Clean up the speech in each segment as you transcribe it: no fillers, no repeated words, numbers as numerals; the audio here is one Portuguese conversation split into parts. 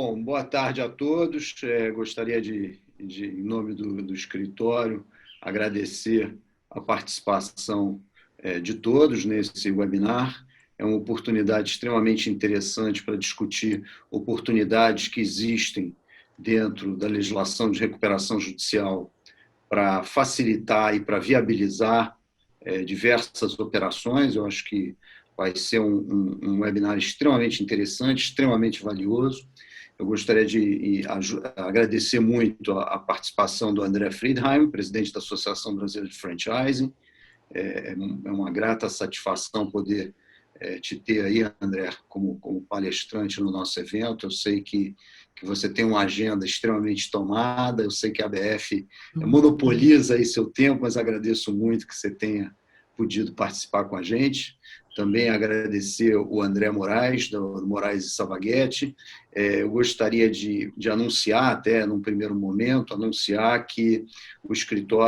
Bom, boa tarde a todos. Gostaria em nome do escritório, agradecer a participação de todos nesse webinar. É uma oportunidade extremamente interessante para discutir oportunidades que existem dentro da legislação de recuperação judicial para facilitar e para viabilizar diversas operações. Eu acho que vai ser um webinar extremamente interessante, extremamente valioso. Eu gostaria de agradecer muito a participação do André Friedheim, presidente da Associação Brasileira de Franchising. É uma grata satisfação poder te ter aí, André, como palestrante no nosso evento. Eu sei que você tem uma agenda extremamente tomada, eu sei que a ABF monopoliza aí seu tempo, mas agradeço muito que você tenha podido participar com a gente. Também agradecer o André Moraes, do Moraes e Savaghetti. Eu gostaria de anunciar, até num primeiro momento, anunciar que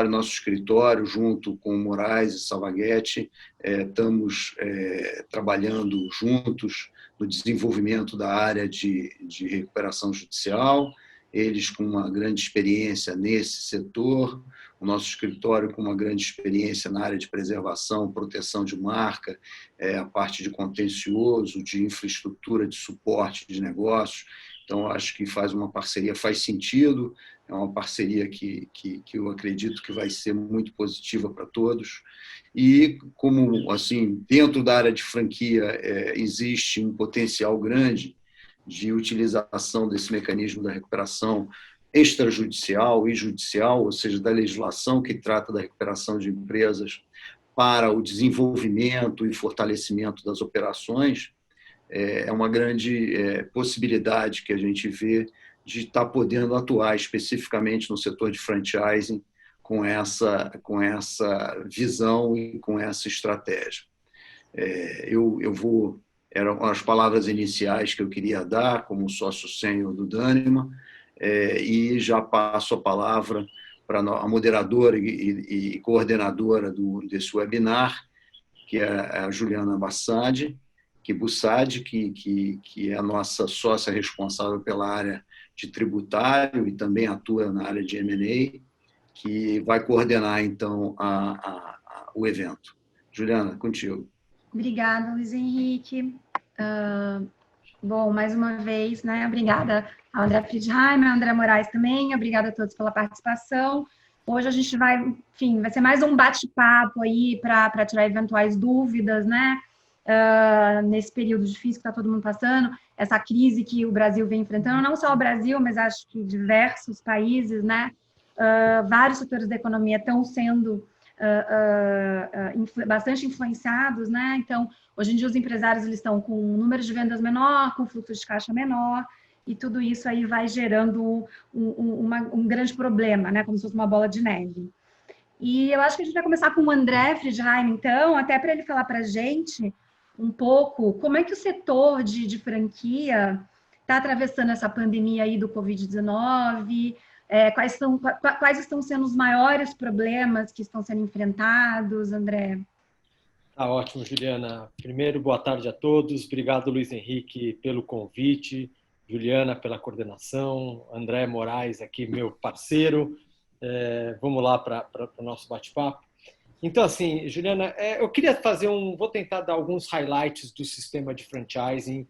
nosso escritório, junto com o Moraes e Savaghetti, estamos trabalhando juntos no desenvolvimento da área de recuperação judicial, eles com uma grande experiência nesse setor, o nosso escritório com uma grande experiência na área de preservação, proteção de marca, a parte de contencioso, de infraestrutura, de suporte de negócios. Então, acho que uma parceria faz sentido, é uma parceria que eu acredito que vai ser muito positiva para todos. E, como assim, dentro da área de franquia existe um potencial grande de utilização desse mecanismo da recuperação extrajudicial e judicial, ou seja, da legislação que trata da recuperação de empresas para o desenvolvimento e fortalecimento das operações, é uma grande possibilidade que a gente vê de estar podendo atuar especificamente no setor de franchising com essa visão e com essa estratégia. Eram as palavras iniciais que eu queria dar como sócio sênior do Dânima, e já passo a palavra para a moderadora e coordenadora desse webinar, que é a Juliana Bussadi, que é a nossa sócia responsável pela área de tributário e também atua na área de M&A, que vai coordenar, então, o evento. Juliana, contigo. Obrigada, Luiz Henrique. Bom, mais uma vez, né? Obrigada ao André Friedheim, ao André Moraes também. Obrigada a todos pela participação. Hoje a gente vai ser mais um bate-papo aí para tirar eventuais dúvidas, né? Nesse período difícil que está todo mundo passando, essa crise que o Brasil vem enfrentando, não só o Brasil, mas acho que diversos países, né? Vários setores da economia estão sendo bastante influenciados, né? Então, hoje em dia os empresários eles estão com um número de vendas menor, com fluxo de caixa menor, e tudo isso aí vai gerando um grande problema, né? Como se fosse uma bola de neve. E eu acho que a gente vai começar com o André Friedheim, então, até para ele falar para a gente um pouco como é que o setor de franquia está atravessando essa pandemia aí do Covid-19, quais estão sendo os maiores problemas que estão sendo enfrentados, André? Tá ótimo, Juliana. Primeiro, boa tarde a todos. Obrigado, Luiz Henrique, pelo convite. Juliana, pela coordenação. André Moraes, aqui, meu parceiro. Vamos lá para o nosso bate-papo. Então, assim, Juliana, eu queria vou tentar dar alguns highlights do sistema de franchising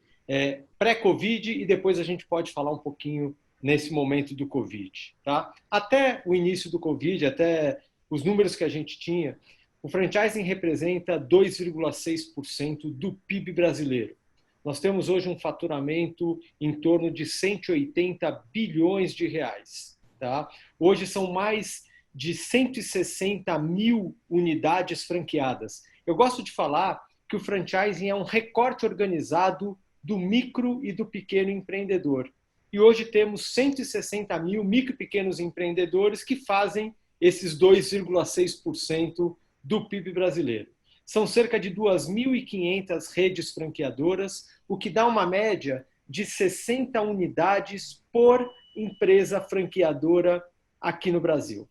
pré-Covid e depois a gente pode falar um pouquinho nesse momento do Covid. Tá? Até o início do Covid, até os números que a gente tinha, o franchising representa 2,6% do PIB brasileiro. Nós temos hoje um faturamento em torno de 180 bilhões de reais. Tá? Hoje são mais de 160 mil unidades franqueadas. Eu gosto de falar que o franchising é um recorte organizado do micro e do pequeno empreendedor. E hoje temos 160 mil micro e pequenos empreendedores que fazem esses 2,6% do PIB brasileiro. São cerca de 2.500 redes franqueadoras, o que dá uma média de 60 unidades por empresa franqueadora aqui no Brasil.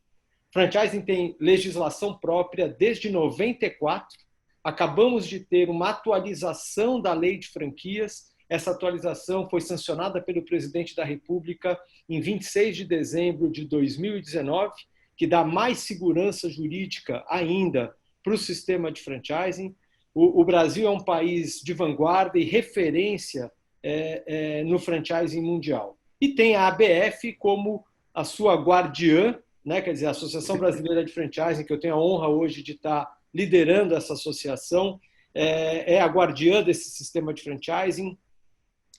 Franchising tem legislação própria desde 94. Acabamos de ter uma atualização da lei de franquias Essa atualização foi sancionada pelo presidente da República em 26 de dezembro de 2019, que dá mais segurança jurídica ainda para o sistema de franchising. O Brasil é um país de vanguarda e referência no franchising mundial. E tem a ABF como a sua guardiã, né? Quer dizer, a Associação Brasileira de Franchising, que eu tenho a honra hoje de estar liderando essa associação, é a guardiã desse sistema de franchising.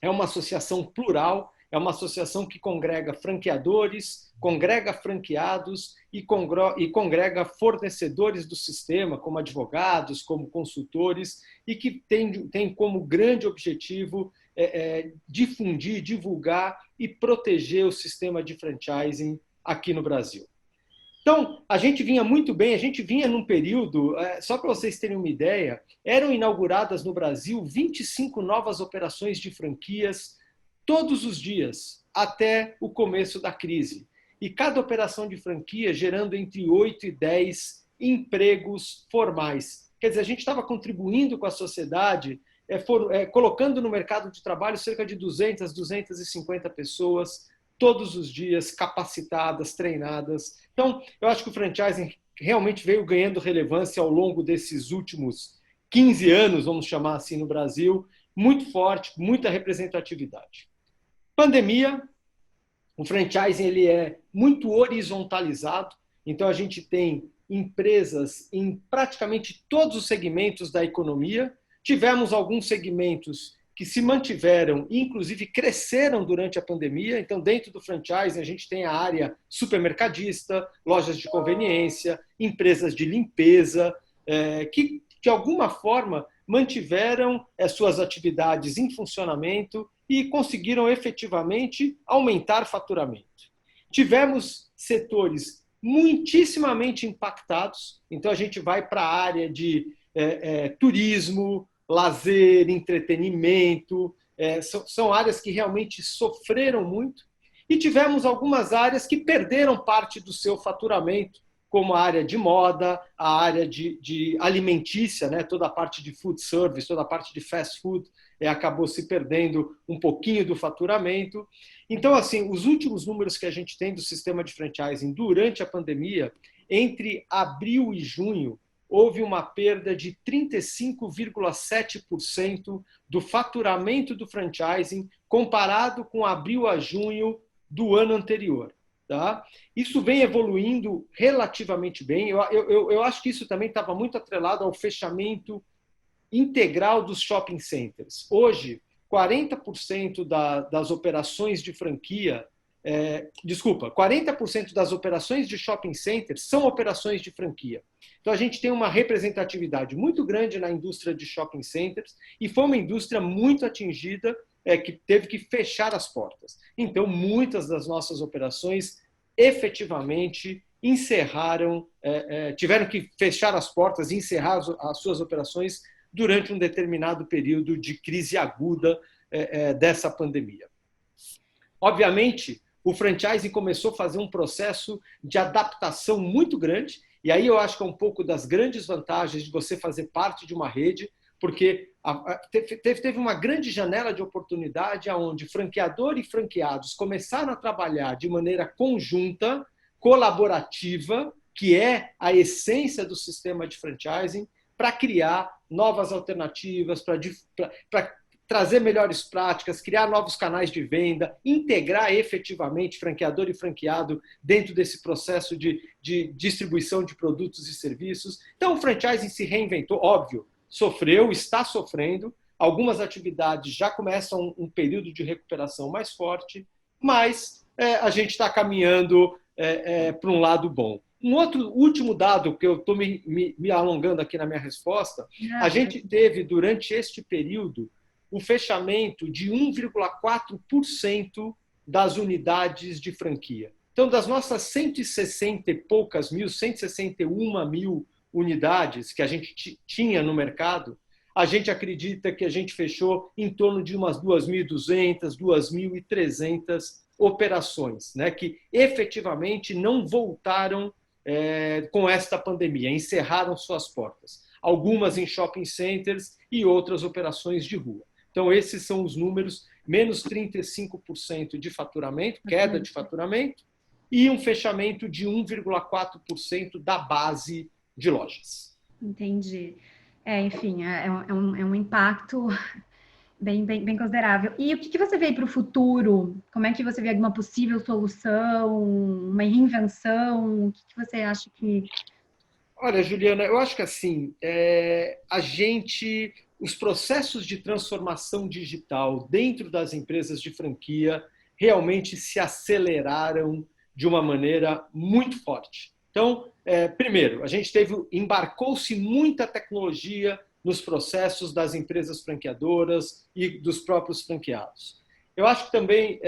É uma associação plural, é uma associação que congrega franqueadores, congrega franqueados e congrega fornecedores do sistema, como advogados, como consultores, e que tem como grande objetivo difundir, divulgar e proteger o sistema de franchising aqui no Brasil. Então, a gente vinha muito bem, a gente vinha num período, só para vocês terem uma ideia, eram inauguradas no Brasil 25 novas operações de franquias todos os dias, até o começo da crise. E cada operação de franquia gerando entre 8 e 10 empregos formais. Quer dizer, a gente estava contribuindo com a sociedade, colocando no mercado de trabalho cerca de 200, 250 pessoas, todos os dias, capacitadas, treinadas. Então, eu acho que o franchising realmente veio ganhando relevância ao longo desses últimos 15 anos, vamos chamar assim, no Brasil, muito forte, muita representatividade. Pandemia, o franchising ele é muito horizontalizado, então a gente tem empresas em praticamente todos os segmentos da economia. Tivemos alguns segmentos que se mantiveram e, inclusive, cresceram durante a pandemia. Então, dentro do franchising, a gente tem a área supermercadista, lojas de conveniência, empresas de limpeza, que, de alguma forma, mantiveram suas atividades em funcionamento e conseguiram, efetivamente, aumentar faturamento. Tivemos setores muitíssimamente impactados. Então, a gente vai para a área de turismo, lazer, entretenimento, são áreas que realmente sofreram muito. E tivemos algumas áreas que perderam parte do seu faturamento, como a área de moda, a área de alimentícia, né? Toda a parte de food service, toda a parte de fast food, acabou se perdendo um pouquinho do faturamento. Então, assim, os últimos números que a gente tem do sistema de franchising durante a pandemia, entre abril e junho, houve uma perda de 35,7% do faturamento do franchising comparado com abril a junho do ano anterior. Tá? Isso vem evoluindo relativamente bem. Eu acho que isso também estava muito atrelado ao fechamento integral dos shopping centers. Hoje, 40% das operações de franquia, 40% das operações de shopping centers são operações de franquia. Então, a gente tem uma representatividade muito grande na indústria de shopping centers e foi uma indústria muito atingida, que teve que fechar as portas. Então, muitas das nossas operações efetivamente encerraram, tiveram que fechar as portas e encerrar as suas operações durante um determinado período de crise aguda dessa pandemia. Obviamente, o franchising começou a fazer um processo de adaptação muito grande, e aí eu acho que é um pouco das grandes vantagens de você fazer parte de uma rede, porque teve uma grande janela de oportunidade onde franqueador e franqueados começaram a trabalhar de maneira conjunta, colaborativa, que é a essência do sistema de franchising, para criar novas alternativas, para trazer melhores práticas, criar novos canais de venda, integrar efetivamente franqueador e franqueado dentro desse processo de distribuição de produtos e serviços. Então, o franchising se reinventou, óbvio, sofreu, está sofrendo, algumas atividades já começam um período de recuperação mais forte, mas a gente está caminhando para um lado bom. Um outro último dado, que eu estou me alongando aqui na minha resposta, a gente teve, durante este período, o fechamento de 1,4% das unidades de franquia. Então, das nossas 160 e poucas mil, 161 mil unidades que a gente tinha no mercado, a gente acredita que a gente fechou em torno de umas 2.200, 2.300 operações, né, que efetivamente não voltaram com esta pandemia, encerraram suas portas. Algumas em shopping centers e outras operações de rua. Então, esses são os números, menos 35% de faturamento, queda de faturamento, e um fechamento de 1,4% da base de lojas. Entendi. Enfim, é um impacto bem considerável. E o que você vê para o futuro? Como é que você vê alguma possível solução, uma reinvenção? O que você acha que... Olha, Juliana, eu acho que assim, os processos de transformação digital dentro das empresas de franquia realmente se aceleraram de uma maneira muito forte. Então, primeiro, a gente embarcou-se muita tecnologia nos processos das empresas franqueadoras e dos próprios franqueados. Eu acho que também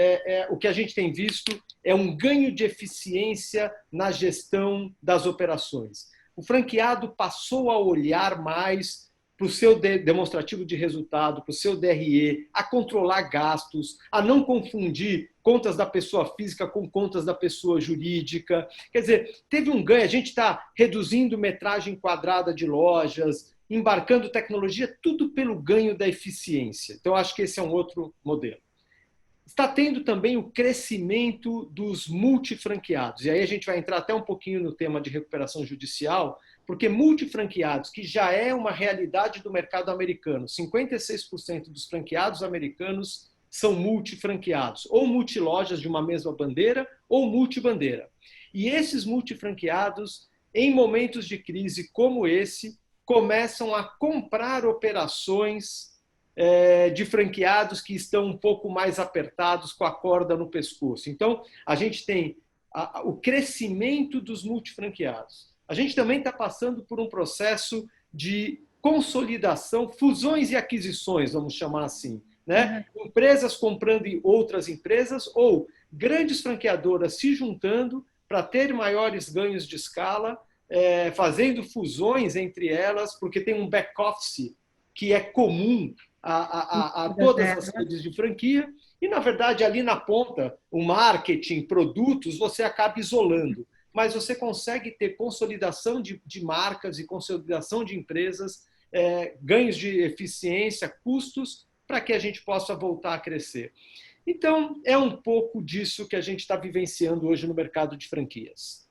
o que a gente tem visto é um ganho de eficiência na gestão das operações. O franqueado passou a olhar mais para o seu demonstrativo de resultado, para o seu DRE, a controlar gastos, a não confundir contas da pessoa física com contas da pessoa jurídica. Quer dizer, teve um ganho, a gente está reduzindo metragem quadrada de lojas, embarcando tecnologia, tudo pelo ganho da eficiência. Então, acho que esse é um outro modelo. Está tendo também o crescimento dos multifranqueados. E aí a gente vai entrar até um pouquinho no tema de recuperação judicial, porque multifranqueados, que já é uma realidade do mercado americano, 56% dos franqueados americanos são multifranqueados, ou multilojas de uma mesma bandeira, ou multibandeira. E esses multifranqueados, em momentos de crise como esse, começam a comprar operações de franqueados que estão um pouco mais apertados com a corda no pescoço. Então, a gente tem o crescimento dos multifranqueados. A gente também está passando por um processo de consolidação, fusões e aquisições, vamos chamar assim, né? Empresas comprando em outras empresas ou grandes franqueadoras se juntando para ter maiores ganhos de escala, fazendo fusões entre elas, porque tem um back-office que é comum a todas as redes de franquia, e, na verdade, ali na ponta, o marketing, produtos, você acaba isolando. Mas você consegue ter consolidação de marcas e consolidação de empresas, ganhos de eficiência, custos, para que a gente possa voltar a crescer. Então, é um pouco disso que a gente está vivenciando hoje no mercado de franquias.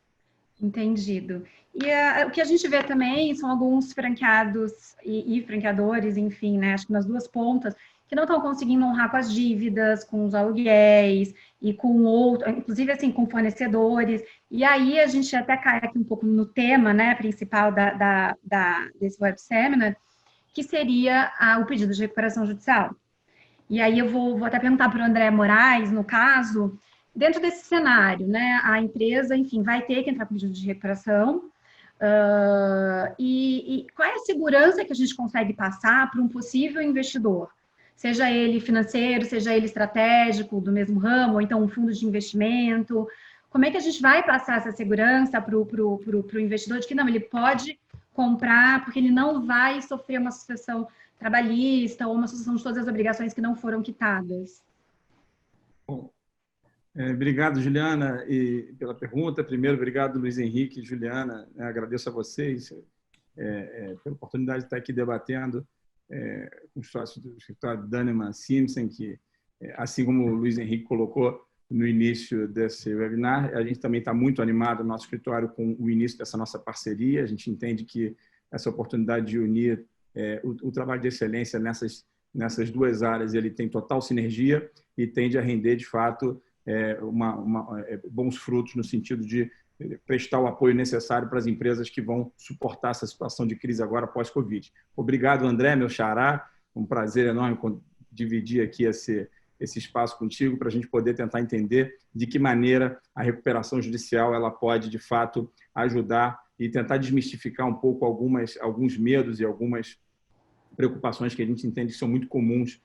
Entendido. E o que a gente vê também são alguns franqueados e franqueadores, enfim, né? Acho que nas duas pontas, que não estão conseguindo honrar com as dívidas, com os aluguéis e com outros, inclusive assim, com fornecedores. E aí a gente até cai aqui um pouco no tema, né, principal desse web seminar, que seria o pedido de recuperação judicial. E aí eu vou até perguntar para o André Moraes, no caso, dentro desse cenário, né, a empresa, enfim, vai ter que entrar com pedido de recuperação. E qual é a segurança que a gente consegue passar para um possível investidor? Seja ele financeiro, seja ele estratégico, do mesmo ramo, ou então um fundo de investimento. Como é que a gente vai passar essa segurança para o investidor de que não, ele pode comprar porque ele não vai sofrer uma sucessão trabalhista ou uma sucessão de todas as obrigações que não foram quitadas? Bom, obrigado, Juliana, pela pergunta. Primeiro, obrigado, Luiz Henrique e Juliana. Agradeço a vocês pela oportunidade de estar aqui debatendo com os sócios do escritório Daneman Simpson, que, assim como o Luiz Henrique colocou no início desse webinar, a gente também está muito animado no nosso escritório com o início dessa nossa parceria. A gente entende que essa oportunidade de unir o trabalho de excelência nessas duas áreas, ele tem total sinergia e tende a render, de fato, bons frutos no sentido de prestar o apoio necessário para as empresas que vão suportar essa situação de crise agora pós-Covid. Obrigado, André, meu xará. Um prazer enorme dividir aqui esse espaço contigo para a gente poder tentar entender de que maneira a recuperação judicial ela pode, de fato, ajudar e tentar desmistificar um pouco alguns medos e algumas preocupações que a gente entende que são muito comuns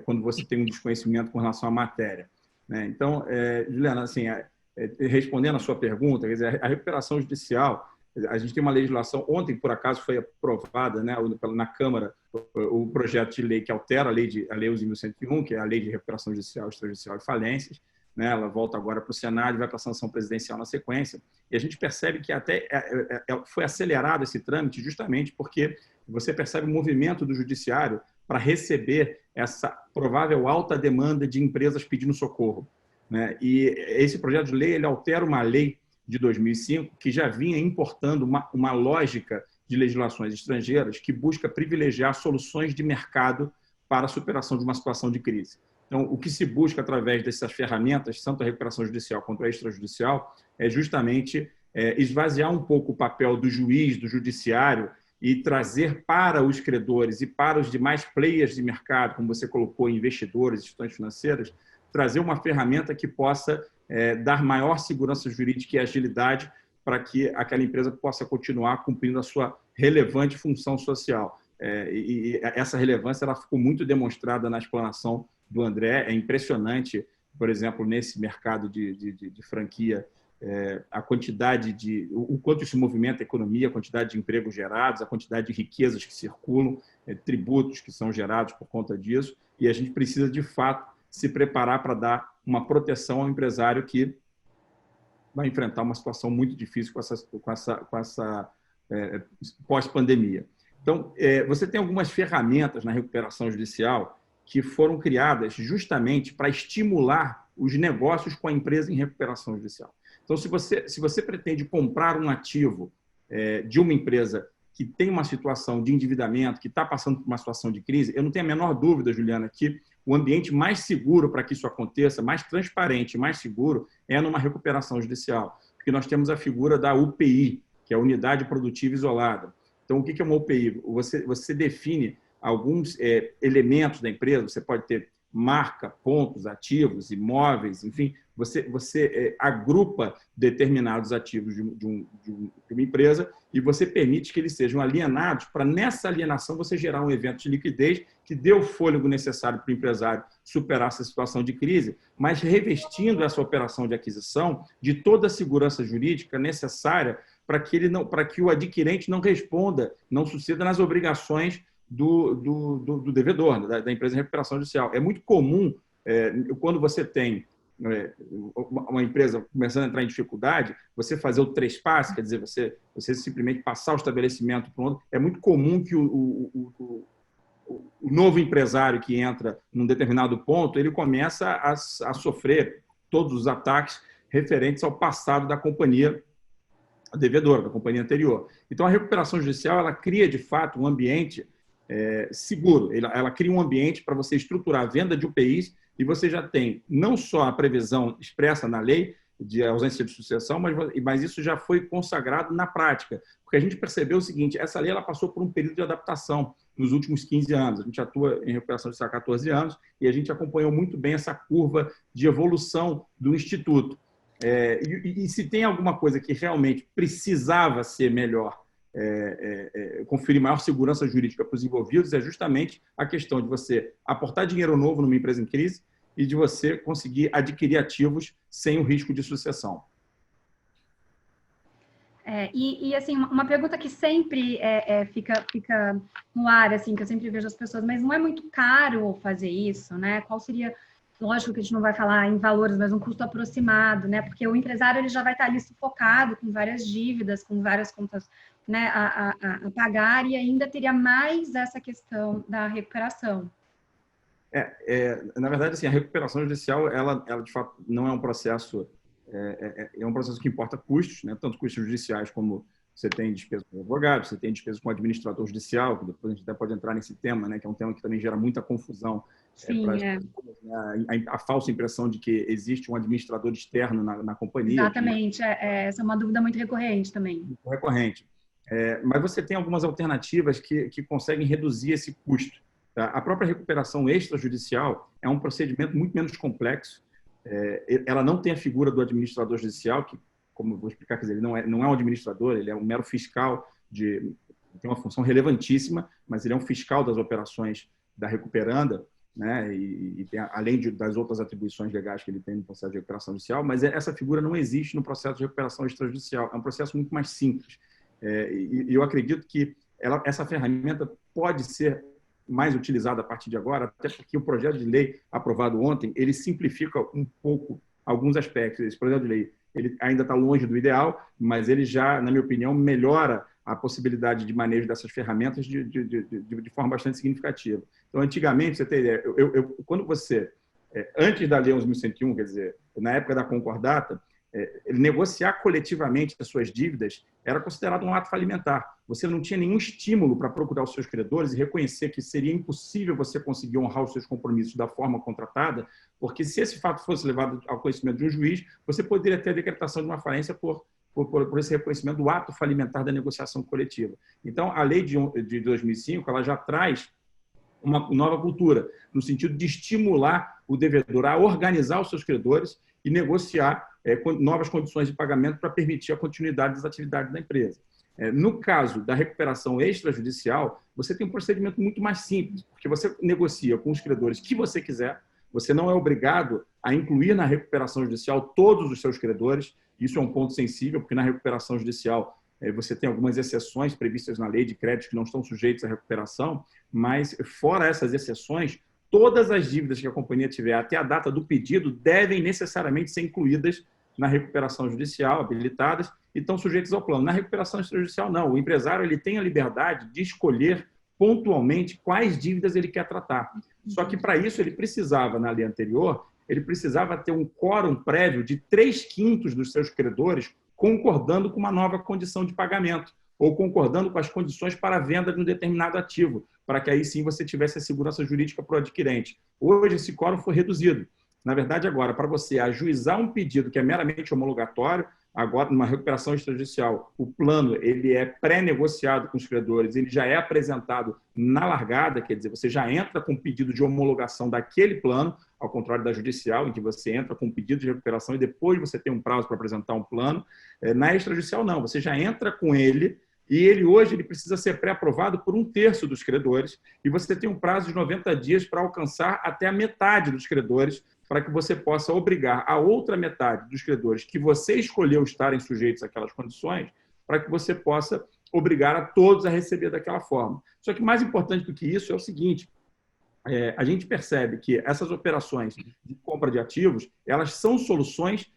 quando você tem um desconhecimento com relação à matéria. Então, Juliana, assim, respondendo a sua pergunta, quer dizer, a recuperação judicial, a gente tem uma legislação, ontem, por acaso, foi aprovada, né, na Câmara o projeto de lei que altera a Lei 11.101, que é a Lei de Recuperação Judicial, Extrajudicial e Falências, né, ela volta agora para o Senado e vai para a sanção presidencial na sequência, e a gente percebe que até foi acelerado esse trâmite justamente porque você percebe o movimento do judiciário para receber essa provável alta demanda de empresas pedindo socorro, né? E esse projeto de lei ele altera uma lei de 2005 que já vinha importando uma lógica de legislações estrangeiras que busca privilegiar soluções de mercado para a superação de uma situação de crise. Então, o que se busca através dessas ferramentas, tanto a recuperação judicial quanto a extrajudicial, é justamente esvaziar um pouco o papel do juiz, do judiciário, e trazer para os credores e para os demais players de mercado, como você colocou, investidores, instituições financeiras, trazer uma ferramenta que possa dar maior segurança jurídica e agilidade para que aquela empresa possa continuar cumprindo a sua relevante função social. E essa relevância ela ficou muito demonstrada na explanação do André. É impressionante, por exemplo, nesse mercado de franquia, a quantidade o quanto isso movimenta a economia, a quantidade de empregos gerados, a quantidade de riquezas que circulam, tributos que são gerados por conta disso, e a gente precisa, de fato, se preparar para dar uma proteção ao empresário que vai enfrentar uma situação muito difícil com essa pós-pandemia. Então, você tem algumas ferramentas na recuperação judicial que foram criadas justamente para estimular os negócios com a empresa em recuperação judicial. Então, se você pretende comprar um ativo de uma empresa que tem uma situação de endividamento, que está passando por uma situação de crise, eu não tenho a menor dúvida, Juliana, que o ambiente mais seguro para que isso aconteça, mais transparente, mais seguro, é numa recuperação judicial. Porque nós temos a figura da UPI, que é a Unidade Produtiva Isolada. Então, o que é uma UPI? Você define alguns elementos da empresa, você pode ter marca, pontos, ativos, imóveis, enfim, você agrupa determinados ativos de uma empresa e você permite que eles sejam alienados para, nessa alienação, você gerar um evento de liquidez que dê o fôlego necessário para o empresário superar essa situação de crise, mas revestindo essa operação de aquisição de toda a segurança jurídica necessária para que o adquirente não responda, não suceda nas obrigações do devedor, da empresa de recuperação judicial. É muito comum, quando você tem uma empresa começando a entrar em dificuldade, você fazer o trespasse, quer dizer, você simplesmente passar o estabelecimento para outro. É muito comum que o novo empresário que entra num determinado ponto, ele começa a sofrer todos os ataques referentes ao passado da companhia devedora, da companhia anterior. Então, a recuperação judicial ela cria, de fato, um ambiente seguro. Ela cria um ambiente para você estruturar a venda de UPIs e você já tem não só a previsão expressa na lei de ausência de sucessão, mas isso já foi consagrado na prática. Porque a gente percebeu o seguinte, essa lei ela passou por um período de adaptação nos últimos 15 anos. A gente atua em recuperação judicial há 14 anos e a gente acompanhou muito bem essa curva de evolução do Instituto. E se tem alguma coisa que realmente precisava ser melhor, conferir maior segurança jurídica para os envolvidos, é justamente a questão de você aportar dinheiro novo numa empresa em crise e de você conseguir adquirir ativos sem o risco de sucessão. Assim, uma pergunta que sempre fica no ar, assim, que eu sempre vejo as pessoas, mas não é muito caro fazer isso, né? Qual seria, lógico que a gente não vai falar em valores, mas um custo aproximado, né? Porque o empresário ele já vai estar ali sufocado com várias dívidas, com várias contas, né, a pagar, e ainda teria mais essa questão da recuperação. Na verdade, assim, a recuperação judicial, ela de fato não é um processo, é um processo que importa custos, né? Tanto custos judiciais como você tem despesas com advogado, você tem despesas com administrador judicial, que depois a gente até pode entrar nesse tema, né? Que é um tema que também gera muita confusão. Sim, a falsa impressão de que existe um administrador externo na companhia. Exatamente, essa é uma dúvida muito recorrente também. Muito recorrente. Mas você tem algumas alternativas que conseguem reduzir esse custo. Tá? A própria recuperação extrajudicial é um procedimento muito menos complexo. Ela não tem a figura do administrador judicial, que, como eu vou explicar, quer dizer, ele não é um administrador, ele é um mero fiscal, tem uma função relevantíssima, mas ele é um fiscal das operações da recuperanda, né? E tem, além das outras atribuições legais que ele tem no processo de recuperação judicial, mas essa figura não existe no processo de recuperação extrajudicial. É um processo muito mais simples. E eu acredito que essa ferramenta pode ser mais utilizada a partir de agora, até porque o projeto de lei aprovado ontem, ele simplifica um pouco alguns aspectos. Esse projeto de lei ele ainda está longe do ideal, mas ele já, na minha opinião, melhora a possibilidade de manejo dessas ferramentas de forma bastante significativa. Então, antigamente, você tem ideia, quando você, antes da Lei 11.101, quer dizer, na época da concordata, negociar coletivamente as suas dívidas era considerado um ato falimentar. Você não tinha nenhum estímulo para procurar os seus credores e reconhecer que seria impossível você conseguir honrar os seus compromissos da forma contratada, porque se esse fato fosse levado ao conhecimento de um juiz, você poderia ter a decretação de uma falência por esse reconhecimento do ato falimentar da negociação coletiva. Então, a lei de 2005 ela já traz uma nova cultura, no sentido de estimular o devedor a organizar os seus credores e negociar novas condições de pagamento para permitir a continuidade das atividades da empresa. No caso da recuperação extrajudicial, você tem um procedimento muito mais simples, porque você negocia com os credores que você quiser, você não é obrigado a incluir na recuperação judicial todos os seus credores. Isso é um ponto sensível, porque na recuperação judicial você tem algumas exceções previstas na lei de créditos que não estão sujeitos à recuperação, mas fora essas exceções, todas as dívidas que a companhia tiver até a data do pedido devem necessariamente ser incluídas na recuperação judicial, habilitadas, e estão sujeitas ao plano. Na recuperação extrajudicial, não. O empresário ele tem a liberdade de escolher pontualmente quais dívidas ele quer tratar. Só que, para isso, ele precisava, na lei anterior, ele precisava ter um quórum prévio de 3/5 dos seus credores concordando com uma nova condição de pagamento ou concordando com as condições para a venda de um determinado ativo, para que aí sim você tivesse a segurança jurídica para o adquirente. Hoje, esse quórum foi reduzido. Na verdade, agora, para você ajuizar um pedido que é meramente homologatório, agora, numa recuperação extrajudicial, o plano ele é pré-negociado com os credores, ele já é apresentado na largada, quer dizer, você já entra com um pedido de homologação daquele plano, ao contrário da judicial, em que você entra com um pedido de recuperação e depois você tem um prazo para apresentar um plano. Na extrajudicial, não, você já entra com ele, e ele hoje ele precisa ser pré-aprovado por 1/3 dos credores, e você tem um prazo de 90 dias para alcançar até a metade dos credores, para que você possa obrigar a outra metade dos credores que você escolheu estarem sujeitos àquelas condições, para que você possa obrigar a todos a receber daquela forma. Só que mais importante do que isso é o seguinte, a gente percebe que essas operações de compra de ativos, elas são soluções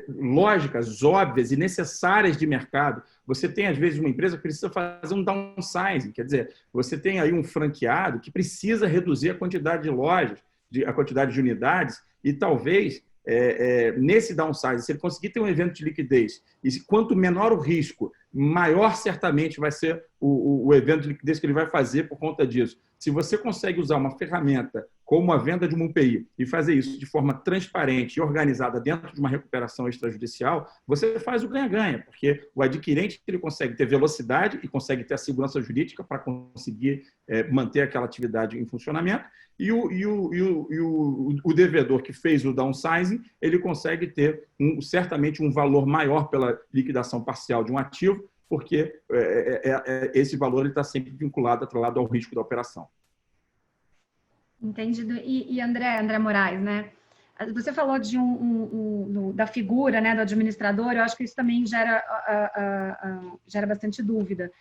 lógicas, óbvias e necessárias de mercado. Você tem, às vezes, uma empresa que precisa fazer um downsizing, quer dizer, você tem aí um franqueado que precisa reduzir a quantidade de lojas, a quantidade de unidades, e talvez, nesse downsizing, se ele conseguir ter um evento de liquidez, e quanto menor o risco, maior certamente vai ser o evento de liquidez que ele vai fazer por conta disso. Se você consegue usar uma ferramenta como a venda de uma UPI e fazer isso de forma transparente e organizada dentro de uma recuperação extrajudicial, você faz o ganha-ganha, porque o adquirente ele consegue ter velocidade e consegue ter a segurança jurídica para conseguir manter aquela atividade em funcionamento, e o devedor que fez o downsizing, ele consegue ter certamente um valor maior pela liquidação parcial de um ativo, porque esse valor está sempre vinculado, atrelado ao risco da operação. Entendido. E André Moraes, né? Você falou de da figura, né, do administrador, eu acho que isso também gera bastante dúvida.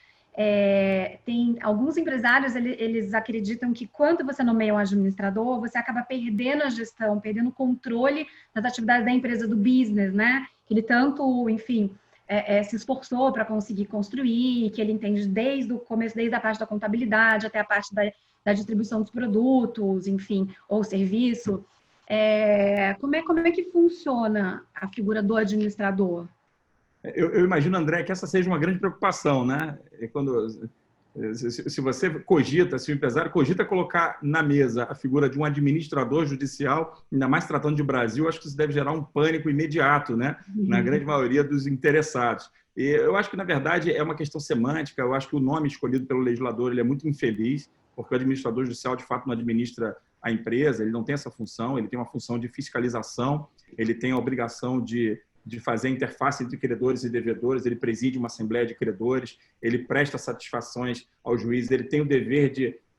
Tem alguns empresários, eles acreditam que quando você nomeia um administrador, você acaba perdendo a gestão, perdendo o controle das atividades da empresa, do business, né? Que ele tanto, enfim, se esforçou para conseguir construir, que ele entende desde o começo, desde a parte da contabilidade até a parte da distribuição dos produtos, enfim, ou serviço. Como é que funciona a figura do administrador? Eu imagino, André, que essa seja uma grande preocupação, né? Se você cogita, se o empresário cogita colocar na mesa a figura de um administrador judicial, ainda mais tratando de Brasil, acho que isso deve gerar um pânico imediato, né? Na grande maioria dos interessados. E eu acho que, na verdade, é uma questão semântica. Eu acho que o nome escolhido pelo legislador ele é muito infeliz, porque o administrador judicial, de fato, não administra a empresa, ele não tem essa função, ele tem uma função de fiscalização, ele tem a obrigação de fazer a interface entre credores e devedores, ele preside uma assembleia de credores, ele presta satisfações ao juiz, ele tem o dever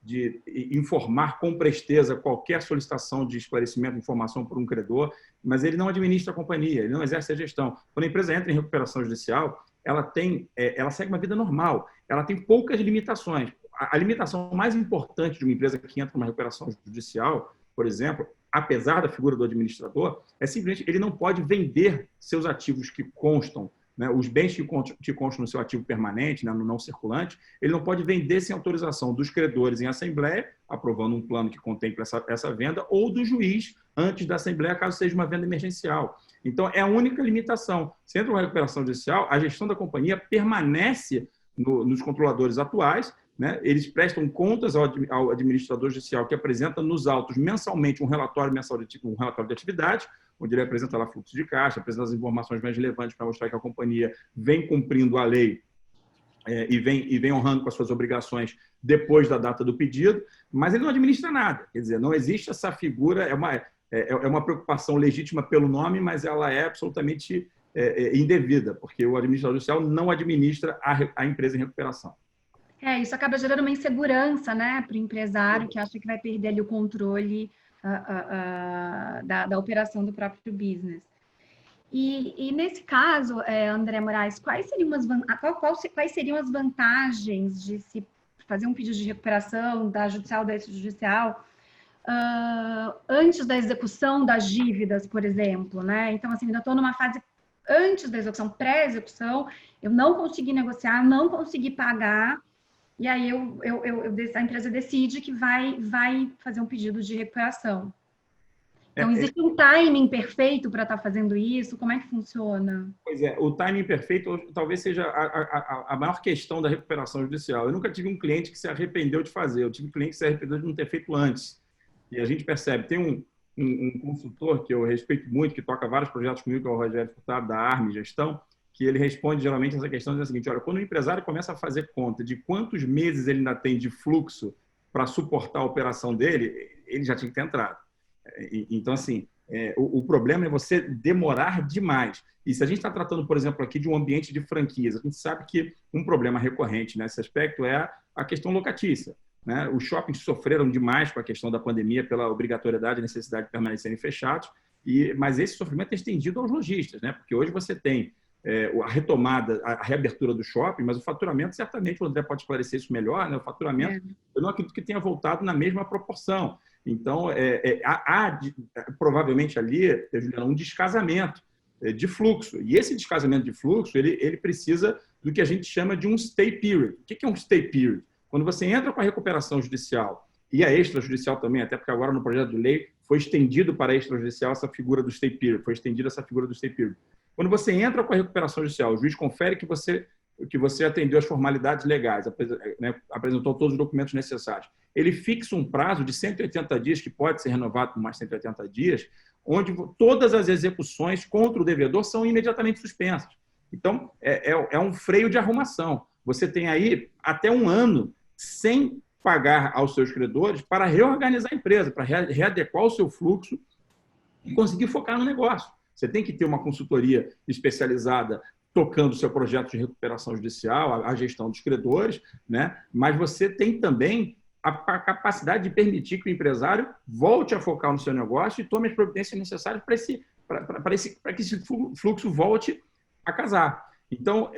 de informar com presteza qualquer solicitação de esclarecimento de informação por um credor, mas ele não administra a companhia, ele não exerce a gestão. Quando a empresa entra em recuperação judicial, ela segue uma vida normal, ela tem poucas limitações. A limitação mais importante de uma empresa que entra numa recuperação judicial, por exemplo, apesar da figura do administrador, é simplesmente ele não pode vender seus ativos que constam né, os bens que constam no seu ativo permanente, né, no não circulante, ele não pode vender sem autorização dos credores em assembleia, aprovando um plano que contemple essa venda, ou do juiz antes da assembleia, caso seja uma venda emergencial. Então, é a única limitação. Se entra uma recuperação judicial, a gestão da companhia permanece nos controladores atuais, né? Eles prestam contas ao administrador judicial, que apresenta nos autos mensalmente um relatório de atividade, onde ele apresenta lá fluxo de caixa, apresenta as informações mais relevantes para mostrar que a companhia vem cumprindo a lei e vem honrando com as suas obrigações depois da data do pedido, mas ele não administra nada. Quer dizer, não existe essa figura, é uma preocupação legítima pelo nome, mas ela é absolutamente indevida, porque o administrador judicial não administra a empresa em recuperação. Isso acaba gerando uma insegurança, né, para o empresário que acha que vai perder ali o controle da operação do próprio business. E nesse caso, André Moraes, quais seriam as vantagens de se fazer um pedido de recuperação da judicial, da extrajudicial, antes da execução das dívidas, por exemplo, né? Então, assim, ainda estou numa fase antes da execução, pré-execução, eu não consegui negociar, não consegui pagar, e aí a empresa decide que vai fazer um pedido de recuperação. Então, existe um timing perfeito para estar fazendo isso? Como é que funciona? Pois é, o timing perfeito talvez seja a maior questão da recuperação judicial. Eu nunca tive um cliente que se arrependeu de fazer, eu tive um cliente que se arrependeu de não ter feito antes. E a gente percebe, tem um consultor que eu respeito muito, que toca vários projetos comigo, que é o Rogério Furtado, da Arme Gestão, que ele responde geralmente essa questão dizendo o seguinte: olha, quando o empresário começa a fazer conta de quantos meses ele ainda tem de fluxo para suportar a operação dele, ele já tinha que ter entrado. Então, assim, o problema é você demorar demais. E se a gente está tratando, por exemplo, aqui de um ambiente de franquias, a gente sabe que um problema recorrente nesse aspecto é a questão locatícia, né? Os shoppings sofreram demais com a questão da pandemia pela obrigatoriedade e necessidade de permanecerem fechados, mas esse sofrimento é estendido aos lojistas, né? Porque hoje você tem a retomada, a reabertura do shopping, mas o faturamento, certamente, o André pode esclarecer isso melhor, né? O faturamento, eu não acredito que tenha voltado na mesma proporção. Então, há provavelmente ali, Juliana, um descasamento de fluxo. E esse descasamento de fluxo, ele precisa do que a gente chama de um stay period. O que é um stay period? Quando você entra com a recuperação judicial e a extrajudicial também, até porque agora no projeto de lei foi estendido para a extrajudicial essa figura do stay period, foi estendida essa figura do stay period. Quando você entra com a recuperação judicial, o juiz confere que você atendeu as formalidades legais, né, apresentou todos os documentos necessários. Ele fixa um prazo de 180 dias, que pode ser renovado por mais 180 dias, onde todas as execuções contra o devedor são imediatamente suspensas. Então, é um freio de arrumação. Você tem aí até um ano sem pagar aos seus credores para reorganizar a empresa, para readequar o seu fluxo e conseguir focar no negócio. Você tem que ter uma consultoria especializada tocando o seu projeto de recuperação judicial, a gestão dos credores, né? Mas você tem também a capacidade de permitir que o empresário volte a focar no seu negócio e tome as providências necessárias para que esse fluxo volte a casar. Então,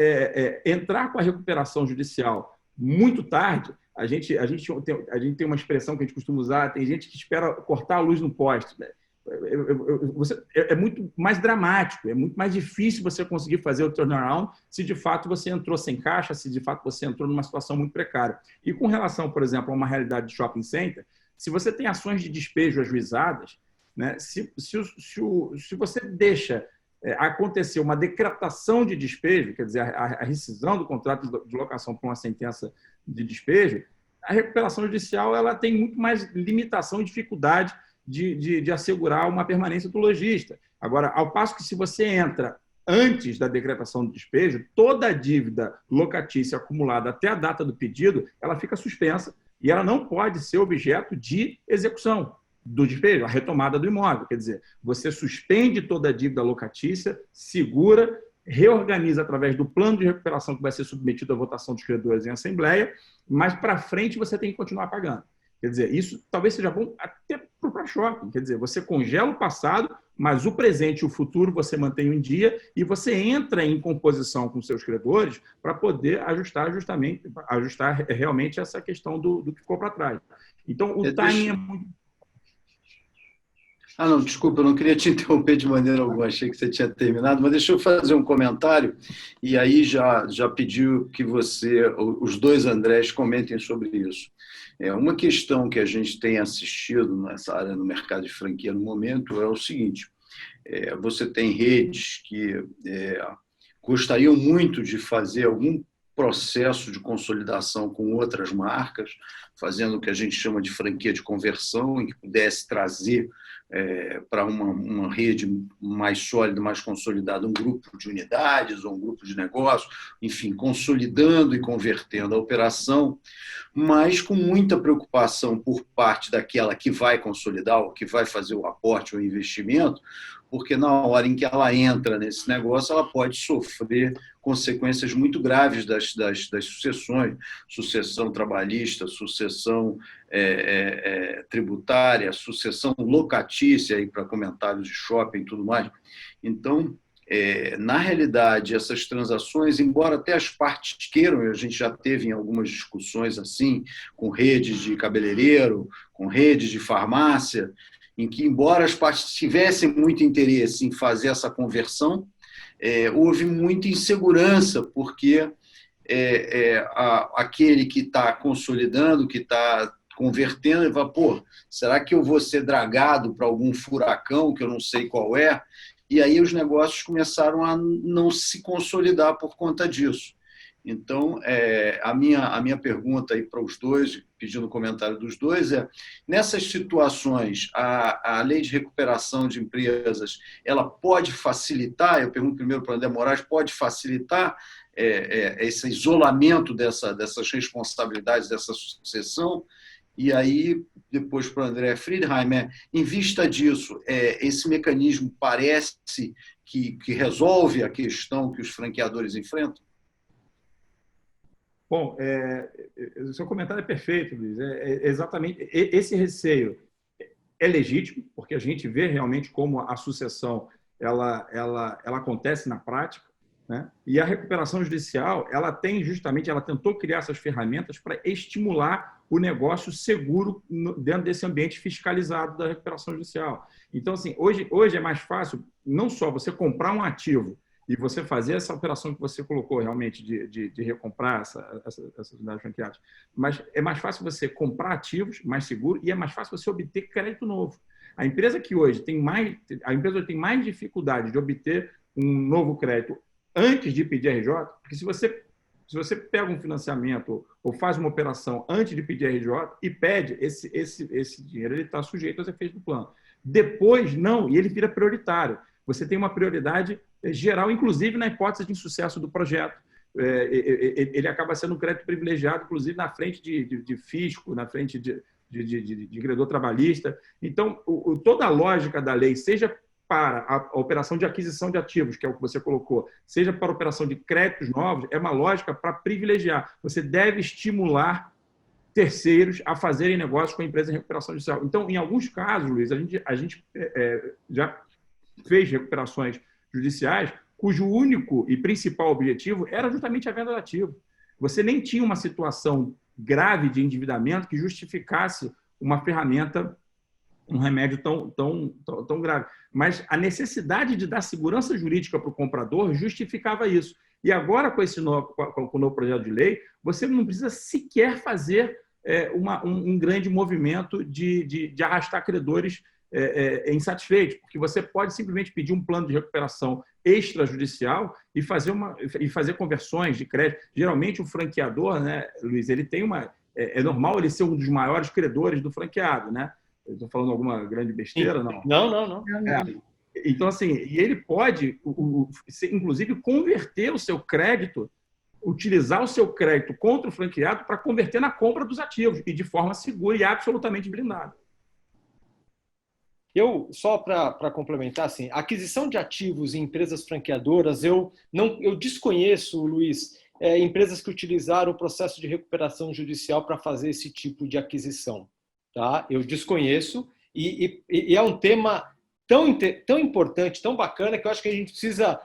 entrar com a recuperação judicial muito tarde, a gente tem uma expressão que a gente costuma usar, tem gente que espera cortar a luz no poste, né? É muito mais dramático, é muito mais difícil você conseguir fazer o turnaround se de fato você entrou sem caixa, se de fato você entrou numa situação muito precária. E com relação, por exemplo, a uma realidade de shopping center, se você tem ações de despejo ajuizadas, né, se você deixa acontecer uma decretação de despejo, quer dizer, a rescisão do contrato de locação por uma sentença de despejo, a recuperação judicial ela tem muito mais limitação e dificuldade de assegurar uma permanência do lojista. Agora, ao passo que se você entra antes da decretação do despejo, toda a dívida locatícia acumulada até a data do pedido, ela fica suspensa e ela não pode ser objeto de execução do despejo, a retomada do imóvel. Quer dizer, você suspende toda a dívida locatícia, segura, reorganiza através do plano de recuperação que vai ser submetido à votação dos credores em assembleia, mas para frente você tem que continuar pagando. Quer dizer, isso talvez seja bom até para o próprio shopping. Quer dizer, você congela o passado, mas o presente e o futuro você mantém em dia e você entra em composição com seus credores para poder ajustar realmente essa questão do que ficou para trás. Então, o timing é muito... Não, desculpa, eu não queria te interromper de maneira alguma, achei que você tinha terminado, mas deixa eu fazer um comentário, e aí já pediu que os dois Andrés, comentem sobre isso. Uma questão que a gente tem assistido nessa área no mercado de franquia no momento é o seguinte: você tem redes que gostariam muito de fazer algum processo de consolidação com outras marcas, fazendo o que a gente chama de franquia de conversão, em que pudesse trazer para uma rede mais sólida, mais consolidada, um grupo de unidades ou um grupo de negócio, enfim, consolidando e convertendo a operação, mas com muita preocupação por parte daquela que vai consolidar, ou que vai fazer o aporte ou investimento, porque na hora em que ela entra nesse negócio, ela pode sofrer consequências muito graves das sucessões, sucessão trabalhista, sucessão tributária, sucessão locatícia, para comentários de shopping e tudo mais. Então, na realidade, essas transações, embora até as partes queiram, a gente já teve em algumas discussões assim, com redes de cabeleireiro, com redes de farmácia, em que, embora as partes tivessem muito interesse em fazer essa conversão, houve muita insegurança, porque aquele que está consolidando, que está convertendo, ele fala, será que eu vou ser dragado para algum furacão que eu não sei qual é? E aí os negócios começaram a não se consolidar por conta disso. Então, a minha pergunta aí para os dois, pedindo o comentário dos dois, nessas situações, a lei de recuperação de empresas, ela pode facilitar, eu pergunto primeiro para o André Moraes, pode facilitar esse isolamento dessas responsabilidades, dessa sucessão? E aí, depois para o André Friedheim, em vista disso, esse mecanismo parece que resolve a questão que os franqueadores enfrentam? Bom, o seu comentário é perfeito, Luiz. Exatamente. Esse receio é legítimo, porque a gente vê realmente como a sucessão ela acontece na prática, né? E a recuperação judicial, ela tentou criar essas ferramentas para estimular o negócio seguro dentro desse ambiente fiscalizado da recuperação judicial. Então, assim, hoje é mais fácil não só você comprar um ativo e você fazer essa operação que você colocou realmente de recomprar essas unidades franqueadas, mas é mais fácil você comprar ativos mais seguro e é mais fácil você obter crédito novo. A empresa hoje tem mais dificuldade de obter um novo crédito antes de pedir RJ, porque se você pega um financiamento ou faz uma operação antes de pedir RJ e pede, esse dinheiro ele está sujeito aos efeitos do plano. Depois, não, e ele vira prioritário. Você tem uma prioridade geral, inclusive na hipótese de insucesso do projeto. Ele acaba sendo um crédito privilegiado, inclusive na frente de fisco, na frente de credor trabalhista. Então, toda a lógica da lei, seja para a operação de aquisição de ativos, que é o que você colocou, seja para a operação de créditos novos, é uma lógica para privilegiar. Você deve estimular terceiros a fazerem negócios com a empresa em recuperação judicial. Então, em alguns casos, Luiz, a gente já fez recuperações judiciais cujo único e principal objetivo era justamente a venda de ativo. Você nem tinha uma situação grave de endividamento que justificasse uma ferramenta, um remédio tão grave. Mas a necessidade de dar segurança jurídica para o comprador justificava isso. E agora, com o novo projeto de lei, você não precisa sequer fazer um grande movimento de arrastar credores insatisfeitos, porque você pode simplesmente pedir um plano de recuperação extrajudicial e fazer conversões de crédito. Geralmente, o franqueador, né, Luiz, ele tem é normal ele ser um dos maiores credores do franqueado, né? Eu estou falando alguma grande besteira? Não. Não. Então, assim, e ele pode, inclusive, converter o seu crédito, utilizar o seu crédito contra o franqueado para converter na compra dos ativos, e de forma segura e absolutamente blindada. Só para complementar, assim, a aquisição de ativos em empresas franqueadoras, eu desconheço, Luiz, empresas que utilizaram o processo de recuperação judicial para fazer esse tipo de aquisição. Tá? Eu desconheço, e é um tema tão importante, tão bacana, que eu acho que a gente precisa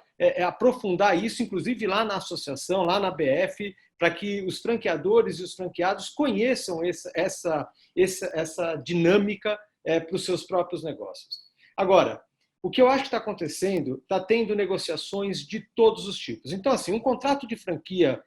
aprofundar isso, inclusive lá na associação, lá na BF, para que os franqueadores e os franqueados conheçam essa dinâmica para os seus próprios negócios. Agora, o que eu acho que está acontecendo, está tendo negociações de todos os tipos. Então, assim, um contrato de franquia,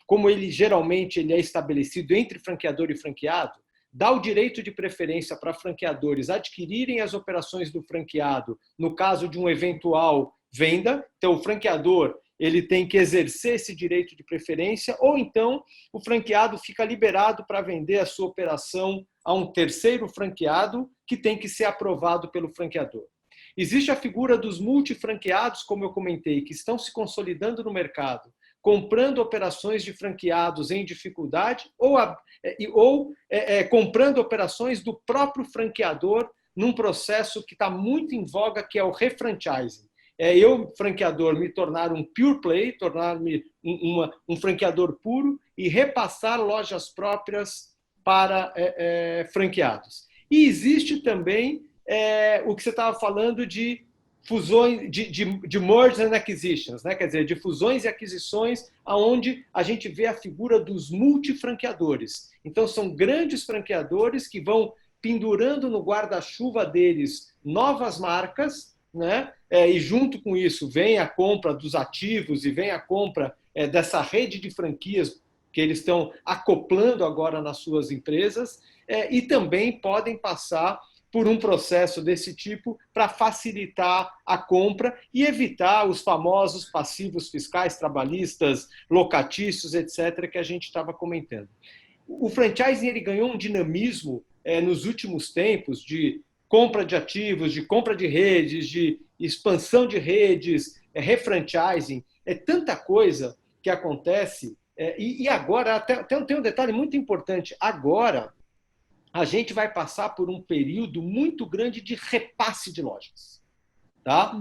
como ele geralmente ele é estabelecido entre franqueador e franqueado, dá o direito de preferência para franqueadores adquirirem as operações do franqueado no caso de uma eventual venda. Então, o franqueador ele tem que exercer esse direito de preferência, ou então o franqueado fica liberado para vender a sua operação a um terceiro franqueado que tem que ser aprovado pelo franqueador. Existe a figura dos multifranqueados, como eu comentei, que estão se consolidando no mercado, comprando operações de franqueados em dificuldade ou comprando operações do próprio franqueador num processo que está muito em voga, que é o refranchising. Eu, franqueador, me tornar um pure play, tornar-me um franqueador puro e repassar lojas próprias para franqueados. E existe também o que você estava falando de fusões, de mergers and acquisitions, né? Quer dizer, de fusões e aquisições, onde a gente vê a figura dos multifranqueadores. Então, são grandes franqueadores que vão pendurando no guarda-chuva deles novas marcas, né? E junto com isso vem a compra dos ativos e vem a compra dessa rede de franquias que eles estão acoplando agora nas suas empresas, e também podem passar por um processo desse tipo para facilitar a compra e evitar os famosos passivos fiscais, trabalhistas, locatícios, etc., que a gente estava comentando. O franchising ele ganhou um dinamismo nos últimos tempos de compra de ativos, de compra de redes, de expansão de redes, refranchising, tanta coisa que acontece. E agora, tem um detalhe muito importante, agora a gente vai passar por um período muito grande de repasse de lojas. Tá?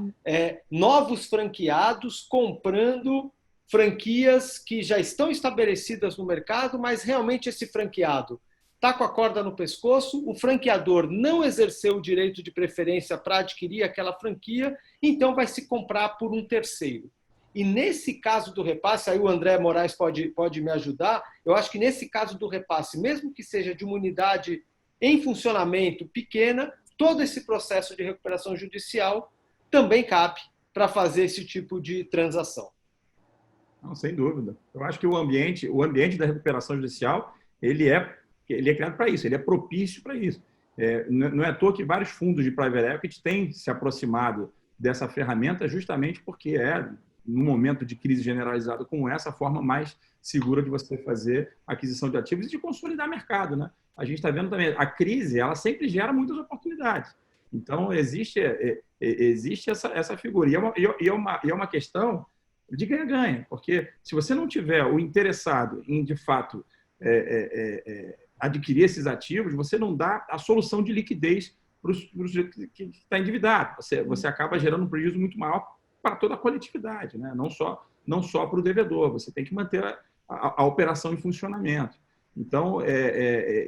Novos franqueados comprando franquias que já estão estabelecidas no mercado, mas realmente esse franqueado está com a corda no pescoço, o franqueador não exerceu o direito de preferência para adquirir aquela franquia, então vai se comprar por um terceiro. E nesse caso do repasse, aí o André Moraes pode me ajudar, eu acho que nesse caso do repasse, mesmo que seja de uma unidade em funcionamento pequena, todo esse processo de recuperação judicial também cabe para fazer esse tipo de transação. Não, sem dúvida. Eu acho que o ambiente da recuperação judicial ele é criado para isso, ele é propício para isso. Não é à toa que vários fundos de private equity têm se aproximado dessa ferramenta justamente porque num momento de crise generalizada como essa, a forma mais segura de você fazer aquisição de ativos e de consolidar mercado, né? A gente está vendo também, a crise, ela sempre gera muitas oportunidades. Então, existe essa figura. E é uma questão de ganha-ganha, porque se você não tiver o interessado em, de fato, adquirir esses ativos, você não dá a solução de liquidez para o sujeito que está endividado. Você acaba gerando um prejuízo muito maior para toda a coletividade, né? Não só para o devedor. Você tem que manter a operação em funcionamento. Então,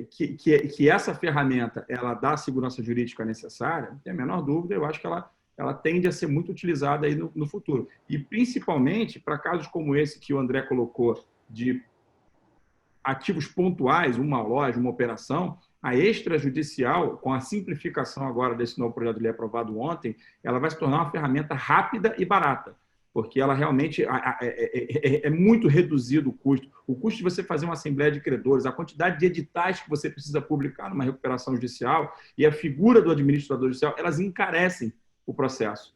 que essa ferramenta ela dá a segurança jurídica necessária, não tem a menor dúvida, eu acho que ela tende a ser muito utilizada aí no futuro. E, principalmente, para casos como esse que o André colocou, de ativos pontuais, uma loja, uma operação, a extrajudicial, com a simplificação agora desse novo projeto de lei aprovado ontem, ela vai se tornar uma ferramenta rápida e barata, porque ela realmente é muito reduzido o custo. O custo de você fazer uma assembleia de credores, a quantidade de editais que você precisa publicar numa recuperação judicial e a figura do administrador judicial, elas encarecem o processo.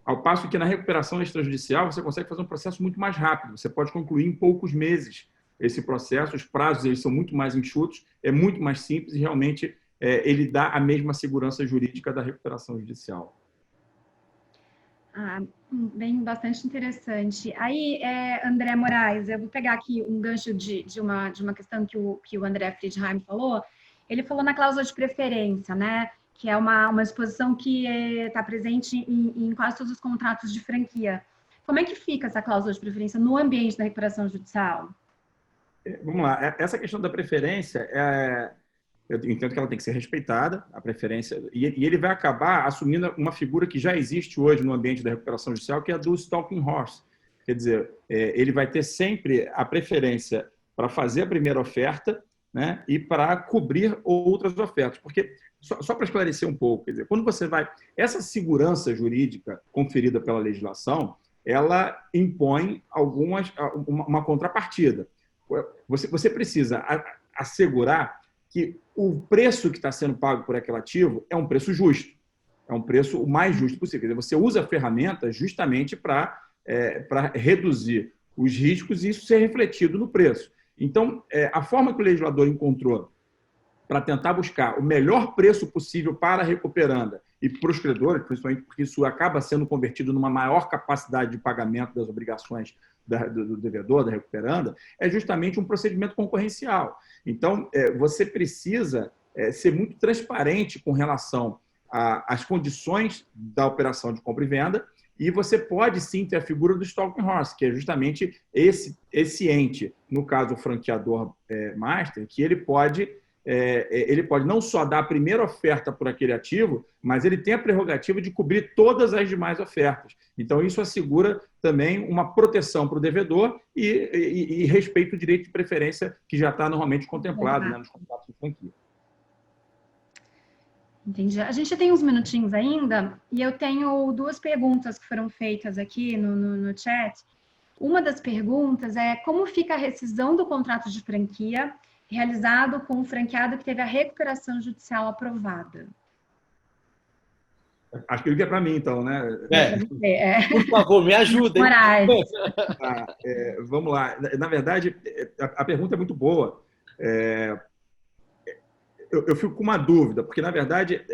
Ao passo que na recuperação extrajudicial você consegue fazer um processo muito mais rápido, você pode concluir em poucos meses esse processo, os prazos eles são muito mais enxutos, é muito mais simples e realmente ele dá a mesma segurança jurídica da recuperação judicial. Bem, bastante interessante. Aí, André Moraes, eu vou pegar aqui um gancho de uma questão que o André Friedheim falou. Ele falou na cláusula de preferência, né? Que é uma disposição que está presente em quase todos os contratos de franquia. Como é que fica essa cláusula de preferência no ambiente da recuperação judicial? Vamos lá. Essa questão da preferência, eu entendo que ela tem que ser respeitada, a preferência, e ele vai acabar assumindo uma figura que já existe hoje no ambiente da recuperação judicial, que é a do stalking horse. Quer dizer, ele vai ter sempre a preferência para fazer a primeira oferta né, e para cobrir outras ofertas. Porque, só para esclarecer um pouco, quer dizer, quando você vai... Essa segurança jurídica conferida pela legislação, ela impõe uma contrapartida. Você precisa assegurar que o preço que está sendo pago por aquele ativo é um preço justo, é um preço o mais justo possível. Quer dizer, você usa a ferramenta justamente para reduzir os riscos e isso ser refletido no preço. Então, a forma que o legislador encontrou para tentar buscar o melhor preço possível para a recuperanda e para os credores, principalmente porque isso acaba sendo convertido numa maior capacidade de pagamento das obrigações do devedor, da recuperanda, é justamente um procedimento concorrencial. Então, você precisa ser muito transparente com relação às condições da operação de compra e venda, e você pode sim ter a figura do stalking horse, que é justamente esse ente, no caso o franqueador master, que ele pode não só dar a primeira oferta por aquele ativo, mas ele tem a prerrogativa de cobrir todas as demais ofertas. Então, isso assegura também uma proteção para o devedor e respeita o direito de preferência que já está normalmente contemplado, né, nos contratos de franquia. Entendi. A gente tem uns minutinhos ainda e eu tenho duas perguntas que foram feitas aqui no chat. Uma das perguntas é como fica a rescisão do contrato de franquia realizado com o franqueado que teve a recuperação judicial aprovada? Acho que ele é para mim, então, né? Por favor, me ajudem. Moraes. Vamos lá. Na verdade, a pergunta é muito boa. Eu fico com uma dúvida, porque, na verdade,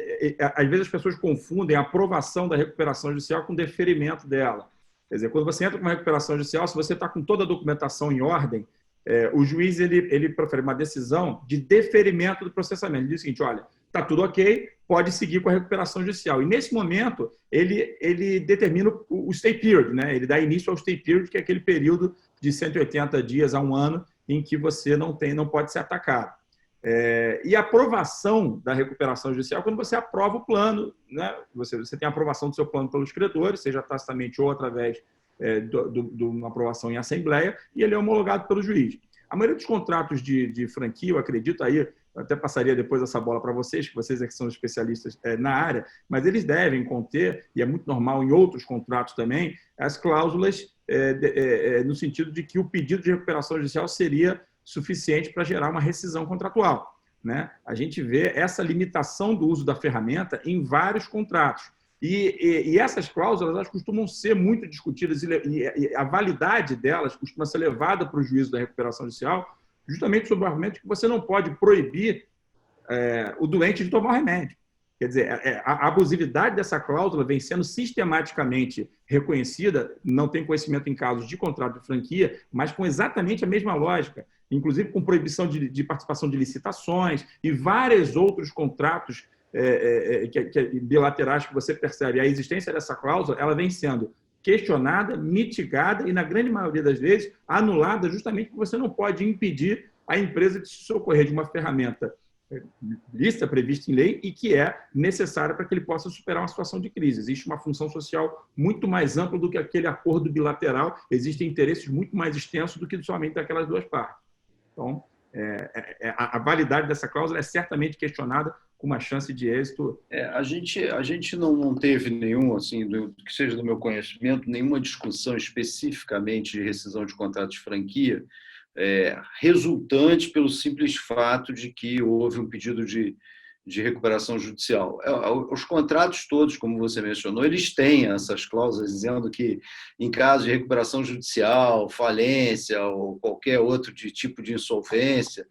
às vezes as pessoas confundem a aprovação da recuperação judicial com o deferimento dela. Quer dizer, quando você entra com uma recuperação judicial, se você está com toda a documentação em ordem, o juiz ele profere uma decisão de deferimento do processamento. Ele diz o seguinte, olha, está tudo ok, pode seguir com a recuperação judicial. E, nesse momento, ele determina o stay period, né? Ele dá início ao stay period, que é aquele período de 180 dias a um ano em que você não pode ser atacado. E a aprovação da recuperação judicial, quando você aprova o plano, né? Você tem a aprovação do seu plano pelos credores, seja tacitamente ou através de uma aprovação em assembleia, e ele é homologado pelo juiz. A maioria dos contratos de franquia, eu acredito aí, eu até passaria depois essa bola para vocês, que vocês é que são especialistas na área, mas eles devem conter, e é muito normal em outros contratos também, as cláusulas no sentido de que o pedido de recuperação judicial seria suficiente para gerar uma rescisão contratual, né? A gente vê essa limitação do uso da ferramenta em vários contratos. E essas cláusulas elas costumam ser muito discutidas e a validade delas costuma ser levada para o juízo da recuperação judicial justamente sob o argumento de que você não pode proibir o doente de tomar o remédio. Quer dizer, a abusividade dessa cláusula vem sendo sistematicamente reconhecida, não tem conhecimento em casos de contrato de franquia, mas com exatamente a mesma lógica, inclusive com proibição de participação de licitações e vários outros contratos bilaterais que você percebe. A existência dessa cláusula ela vem sendo questionada, mitigada e, na grande maioria das vezes, anulada justamente porque você não pode impedir a empresa de se socorrer de uma ferramenta lista prevista em lei e que é necessária para que ele possa superar uma situação de crise. Existe uma função social muito mais ampla do que aquele acordo bilateral, existem interesses muito mais extensos do que somente aquelas duas partes. Então, a validade dessa cláusula é certamente questionada com uma chance de êxito. A gente não teve nenhum, assim, que seja do meu conhecimento, nenhuma discussão especificamente de rescisão de contrato de franquia, resultante pelo simples fato de que houve um pedido de recuperação judicial. Os contratos todos, como você mencionou, eles têm essas cláusulas dizendo que, em caso de recuperação judicial, falência ou qualquer outro tipo de insolvência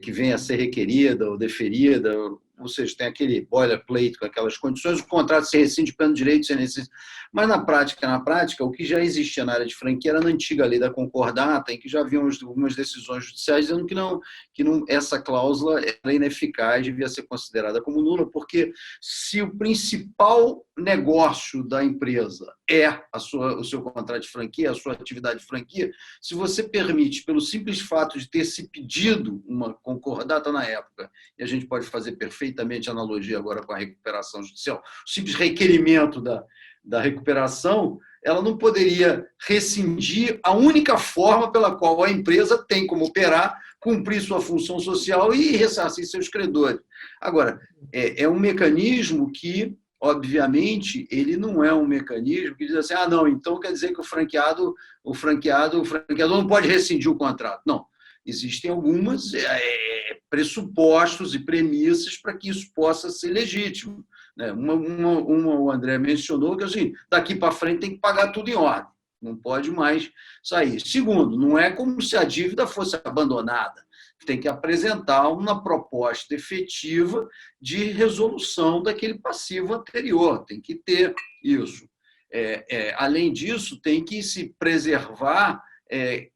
que venha a ser requerida ou deferida, ou seja, tem aquele boilerplate com aquelas condições, o contrato se rescinde pleno direito, sem necessidade. Mas, na prática, o que já existia na área de franquia era na antiga lei da concordata, em que já haviam algumas decisões judiciais dizendo que essa cláusula era ineficaz, devia ser considerada como nula, porque se o principal negócio da empresa é o seu contrato de franquia, a sua atividade de franquia, se você permite, pelo simples fato de ter se pedido uma concordata na época, e a gente pode fazer perfeitamente analogia agora com a recuperação judicial, o simples requerimento da recuperação, ela não poderia rescindir a única forma pela qual a empresa tem como operar, cumprir sua função social e ressarcir seus credores. Agora, é um mecanismo que, obviamente, ele não é um mecanismo que diz assim, não, então quer dizer que o franqueador não pode rescindir o contrato. Não. Existem alguns pressupostos e premissas para que isso possa ser legítimo. Uma o André mencionou, que assim, daqui para frente tem que pagar tudo em ordem, não pode mais sair. Segundo, não é como se a dívida fosse abandonada, tem que apresentar uma proposta efetiva de resolução daquele passivo anterior, tem que ter isso. Além disso, tem que se preservar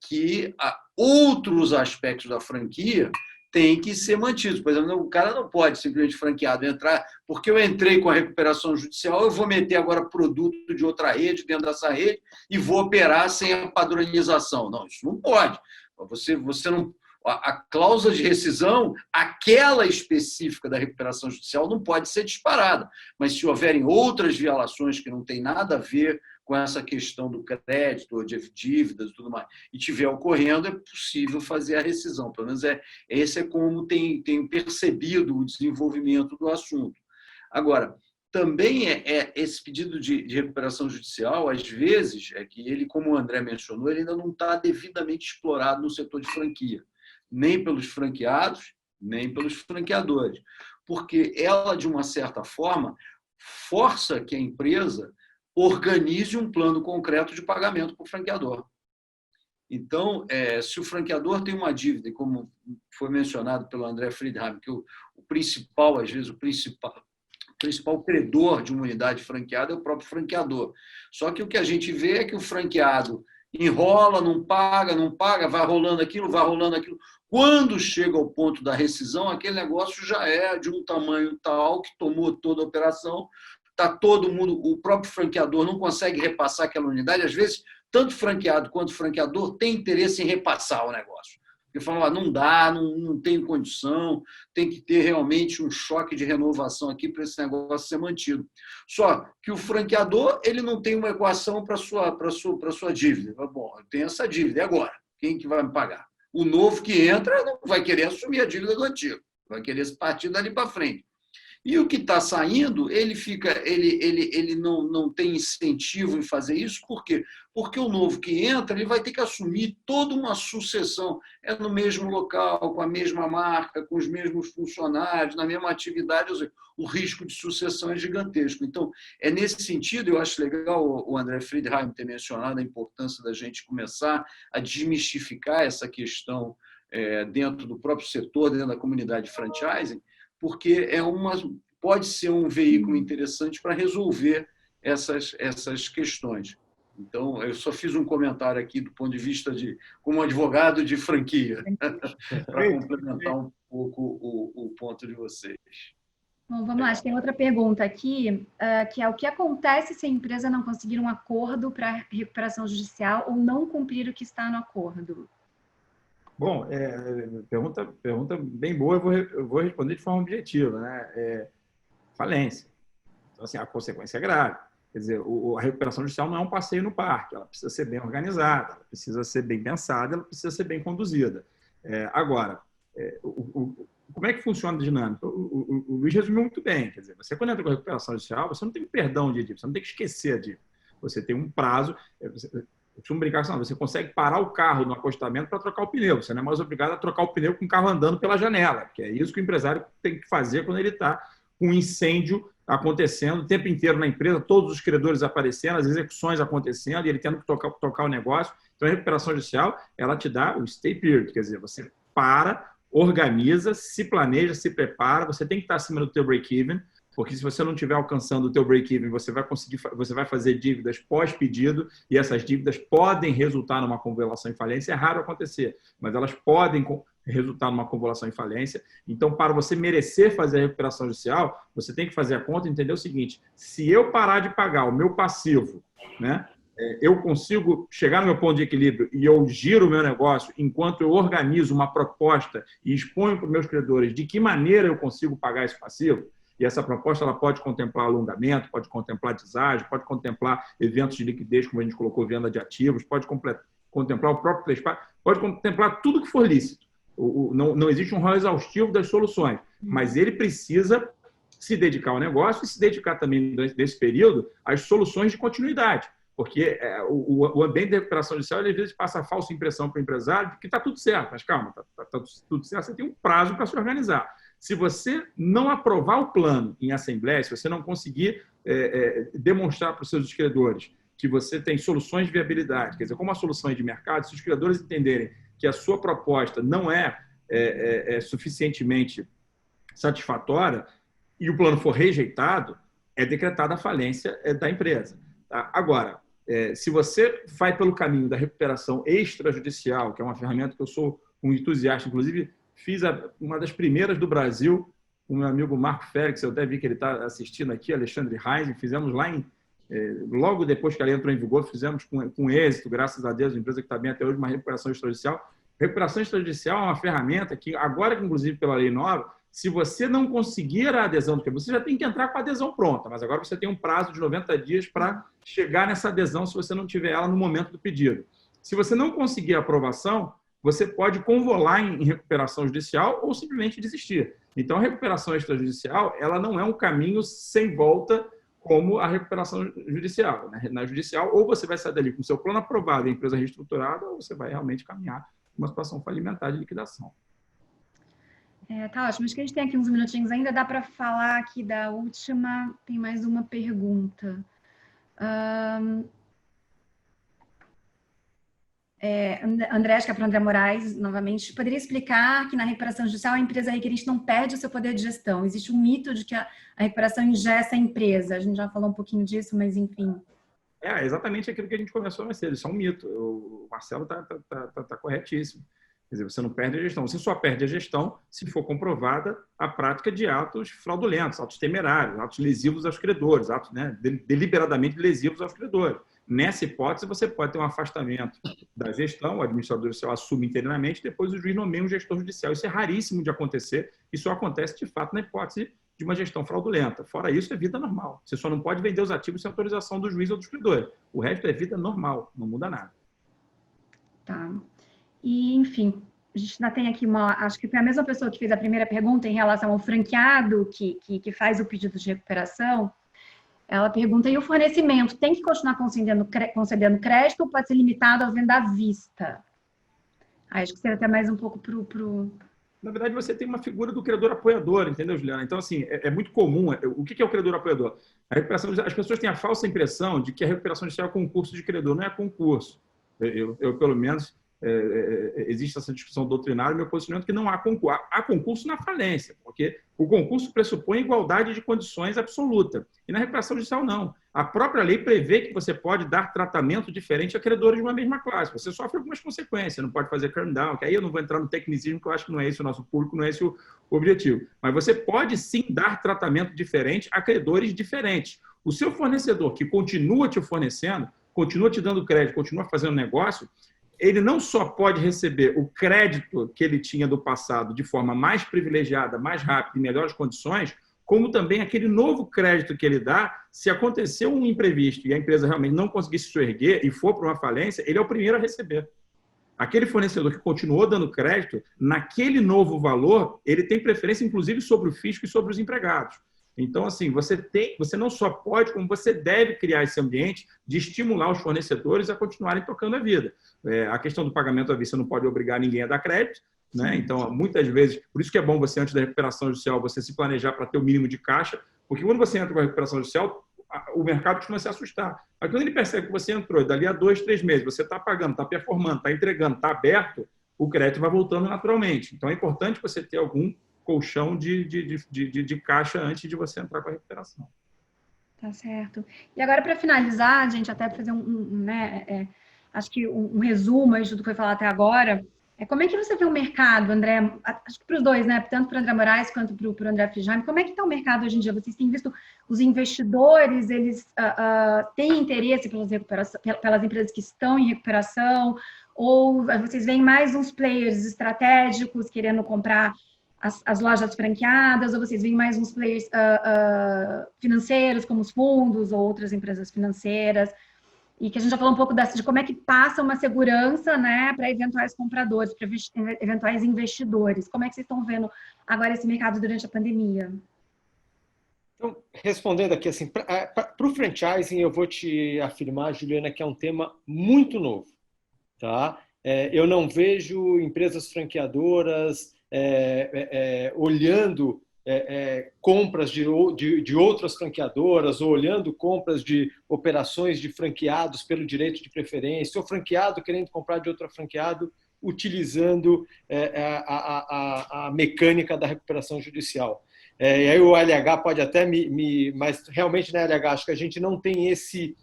que outros aspectos da franquia têm que ser mantidos. Por exemplo, o cara não pode simplesmente franqueado entrar, porque eu entrei com a recuperação judicial, eu vou meter agora produto de outra rede dentro dessa rede e vou operar sem a padronização. Não, isso não pode. Você não... A cláusula de rescisão, aquela específica da recuperação judicial, não pode ser disparada. Mas se houverem outras violações que não têm nada a ver com essa questão do crédito, ou de dívidas e tudo mais, e estiver ocorrendo, é possível fazer a rescisão. Pelo menos esse é como tenho percebido o desenvolvimento do assunto. Agora, também esse pedido de recuperação judicial, às vezes, que ele, como o André mencionou, ele ainda não está devidamente explorado no setor de franquia, nem pelos franqueados, nem pelos franqueadores, porque ela, de uma certa forma, força que a empresa organize um plano concreto de pagamento para o franqueador. Então, se o franqueador tem uma dívida, e como foi mencionado pelo André Friedheim, que o principal, às vezes, o principal credor de uma unidade franqueada é o próprio franqueador. Só que o que a gente vê é que o franqueado enrola, não paga, vai rolando aquilo. Quando chega ao ponto da rescisão, aquele negócio já é de um tamanho tal que tomou toda a operação, está todo mundo, o próprio franqueador não consegue repassar aquela unidade. Às vezes, tanto franqueado quanto franqueador tem interesse em repassar o negócio. Porque falam, não dá, não tem condição, tem que ter realmente um choque de renovação aqui para esse negócio ser mantido. Só que o franqueador ele não tem uma equação para a sua dívida. Bom, eu tenho essa dívida, e agora? Quem que vai me pagar? O novo que entra não vai querer assumir a dívida do antigo, vai querer partir dali para frente. E o que está saindo, ele não tem incentivo em fazer isso. Por quê? Porque o novo que entra ele vai ter que assumir toda uma sucessão. É no mesmo local, com a mesma marca, com os mesmos funcionários, na mesma atividade. O risco de sucessão é gigantesco. Então, nesse sentido, eu acho legal o André Friedheim ter mencionado a importância da gente começar a desmistificar essa questão dentro do próprio setor, dentro da comunidade de franchising, porque pode ser um veículo interessante para resolver essas questões. Então, eu só fiz um comentário aqui do ponto de vista como advogado de franquia, para complementar um pouco o ponto de vocês. Bom, vamos lá, tem outra pergunta aqui, que é o que acontece se a empresa não conseguir um acordo para recuperação judicial ou não cumprir o que está no acordo? Bom, pergunta bem boa, eu vou responder de forma objetiva, né? Falência. Então, assim, a consequência é grave. Quer dizer, a recuperação judicial não é um passeio no parque, ela precisa ser bem organizada, ela precisa ser bem pensada, ela precisa ser bem conduzida. Agora, como é que funciona a dinâmica? O Luiz resumiu muito bem. Quer dizer, você, quando entra com a recuperação judicial, você não tem perdão de dívida, você não tem que esquecer a dívida. Você tem um prazo. Eu costumo brincar assim, você consegue parar o carro no acostamento para trocar o pneu. Você não é mais obrigado a trocar o pneu com o carro andando pela janela, que é isso que o empresário tem que fazer quando ele está com um incêndio acontecendo o tempo inteiro na empresa, todos os credores aparecendo, as execuções acontecendo, e ele tendo que tocar o negócio. Então, a recuperação judicial, ela te dá o stay period, quer dizer, você para, organiza, se planeja, se prepara, você tem que estar acima do teu break-even, porque se você não estiver alcançando o teu break-even, você vai fazer dívidas pós-pedido, e essas dívidas podem resultar numa convolução em falência. É raro acontecer, mas elas podem resultar numa convolução em falência. Então, para você merecer fazer a recuperação judicial, você tem que fazer a conta e entender o seguinte: se eu parar de pagar o meu passivo, né, eu consigo chegar no meu ponto de equilíbrio e eu giro o meu negócio enquanto eu organizo uma proposta e exponho para os meus credores de que maneira eu consigo pagar esse passivo. e essa proposta ela pode contemplar alongamento, pode contemplar deságio, pode contemplar eventos de liquidez, como a gente colocou, venda de ativos, pode contemplar o próprio flexpay, pode contemplar tudo que for lícito. Não existe um rol exaustivo das soluções, mas ele precisa se dedicar ao negócio e se dedicar também, nesse período, às soluções de continuidade. Porque o ambiente de recuperação judicial, às vezes, passa a falsa impressão para o empresário de que está tudo certo. Mas calma, está tudo certo, você tem um prazo para se organizar. Se você não aprovar o plano em assembleia, se você não conseguir demonstrar para os seus credores que você tem soluções de viabilidade, quer dizer, como a solução é de mercado, se os credores entenderem que a sua proposta não é suficientemente satisfatória e o plano for rejeitado, é decretada a falência da empresa. Tá? Agora, se você vai pelo caminho da recuperação extrajudicial, que é uma ferramenta que eu sou um entusiasta, inclusive fiz uma das primeiras do Brasil, com o meu amigo Marco Félix, eu até vi que ele está assistindo aqui, Alexandre Reis, fizemos lá logo depois que ela entrou em vigor, fizemos com êxito, graças a Deus, uma empresa que está bem até hoje, uma recuperação extrajudicial. Recuperação extrajudicial é uma ferramenta que, agora, inclusive pela lei nova, se você não conseguir a adesão do credor, você já tem que entrar com a adesão pronta, mas agora você tem um prazo de 90 dias para chegar nessa adesão se você não tiver ela no momento do pedido. Se você não conseguir a aprovação, você pode convolar em recuperação judicial ou simplesmente desistir. Então, a recuperação extrajudicial ela não é um caminho sem volta como a recuperação judicial. Na judicial, ou você vai sair dali com o seu plano aprovado e a empresa reestruturada, ou você vai realmente caminhar uma situação falimentar de liquidação. Tá ótimo. Acho que a gente tem aqui uns minutinhos ainda. Dá para falar aqui da última. Tem mais uma pergunta. André, acho que é para o André Moraes, novamente. Poderia explicar que na recuperação judicial a empresa requerente não perde o seu poder de gestão? Existe um mito de que a recuperação engessa a empresa. A gente já falou um pouquinho disso, mas enfim. É exatamente aquilo que a gente conversou mais cedo. Isso é um mito. O Marcelo está corretíssimo. Quer dizer, você não perde a gestão. Você só perde a gestão se for comprovada a prática de atos fraudulentos, atos temerários, atos lesivos aos credores, atos deliberadamente lesivos aos credores. Nessa hipótese, você pode ter um afastamento da gestão, o administrador judicial assume interinamente, depois o juiz nomeia um gestor judicial. Isso é raríssimo de acontecer, isso só acontece, de fato, na hipótese de uma gestão fraudulenta. Fora isso, é vida normal. Você só não pode vender os ativos sem autorização do juiz ou dos credores. O resto é vida normal, não muda nada. Tá. E, enfim, a gente ainda tem aqui acho que foi a mesma pessoa que fez a primeira pergunta em relação ao franqueado que faz o pedido de recuperação. Ela pergunta, e o fornecimento tem que continuar concedendo crédito ou pode ser limitado à venda à vista? Acho que seria até mais um pouco pro... Na verdade, você tem uma figura do credor apoiador, entendeu, Juliana? Então, assim, é muito comum. O que é o credor apoiador? A recuperação, as pessoas têm a falsa impressão de que a recuperação judicial é concurso de credor. Não é concurso. Eu pelo menos... existe essa discussão doutrinária, meu posicionamento é que não há concurso. Há concurso na falência, porque o concurso pressupõe igualdade de condições absoluta. E na recuperação judicial, não. A própria lei prevê que você pode dar tratamento diferente a credores de uma mesma classe. Você sofre algumas consequências, não pode fazer turn down, que aí eu não vou entrar no tecnicismo, que eu acho que não é esse o nosso público, não é esse o objetivo. Mas você pode, sim, dar tratamento diferente a credores diferentes. O seu fornecedor, que continua te fornecendo, continua te dando crédito, continua fazendo negócio, ele não só pode receber o crédito que ele tinha do passado de forma mais privilegiada, mais rápida e melhores condições, como também aquele novo crédito que ele dá, se acontecer um imprevisto e a empresa realmente não conseguir se erguer e for para uma falência, ele é o primeiro a receber. Aquele fornecedor que continuou dando crédito, naquele novo valor, ele tem preferência, inclusive, sobre o fisco e sobre os empregados. Então, assim, você não só pode, como você deve criar esse ambiente de estimular os fornecedores a continuarem tocando a vida. A questão do pagamento à vista não pode obrigar ninguém a dar crédito, né? Então, muitas vezes, por isso que é bom você, antes da recuperação judicial, você se planejar para ter o mínimo de caixa, porque quando você entra com a recuperação judicial, o mercado costuma se assustar. Mas quando ele percebe que você entrou e dali a 2, 3 meses, você está pagando, está performando, está entregando, está aberto, o crédito vai voltando naturalmente. Então, é importante você ter algum colchão de caixa antes de você entrar com a recuperação. Tá certo. E agora, para finalizar, gente, até fazer acho que um resumo aí de tudo que foi falado até agora, como é que você vê o mercado, André? Acho que para os dois, né? Tanto para o André Moraes quanto para o André Frijani. Como é que está o mercado hoje em dia? Vocês têm visto os investidores, eles têm interesse pelas empresas que estão em recuperação? Ou vocês veem mais uns players estratégicos querendo comprar as lojas franqueadas, ou vocês veem mais uns players financeiros, como os fundos ou outras empresas financeiras? E que a gente já falou um pouco de como é que passa uma segurança, né, para eventuais compradores, para eventuais investidores. Como é que vocês estão vendo agora esse mercado durante a pandemia? Então, respondendo aqui assim, para o franchising, eu vou te afirmar, Juliana, que é um tema muito novo, tá? Eu não vejo empresas franqueadoras olhando compras de outras franqueadoras ou olhando compras de operações de franqueados pelo direito de preferência ou franqueado querendo comprar de outro franqueado utilizando a mecânica da recuperação judicial. E aí o LH pode até mas realmente na LH acho que a gente não tem esse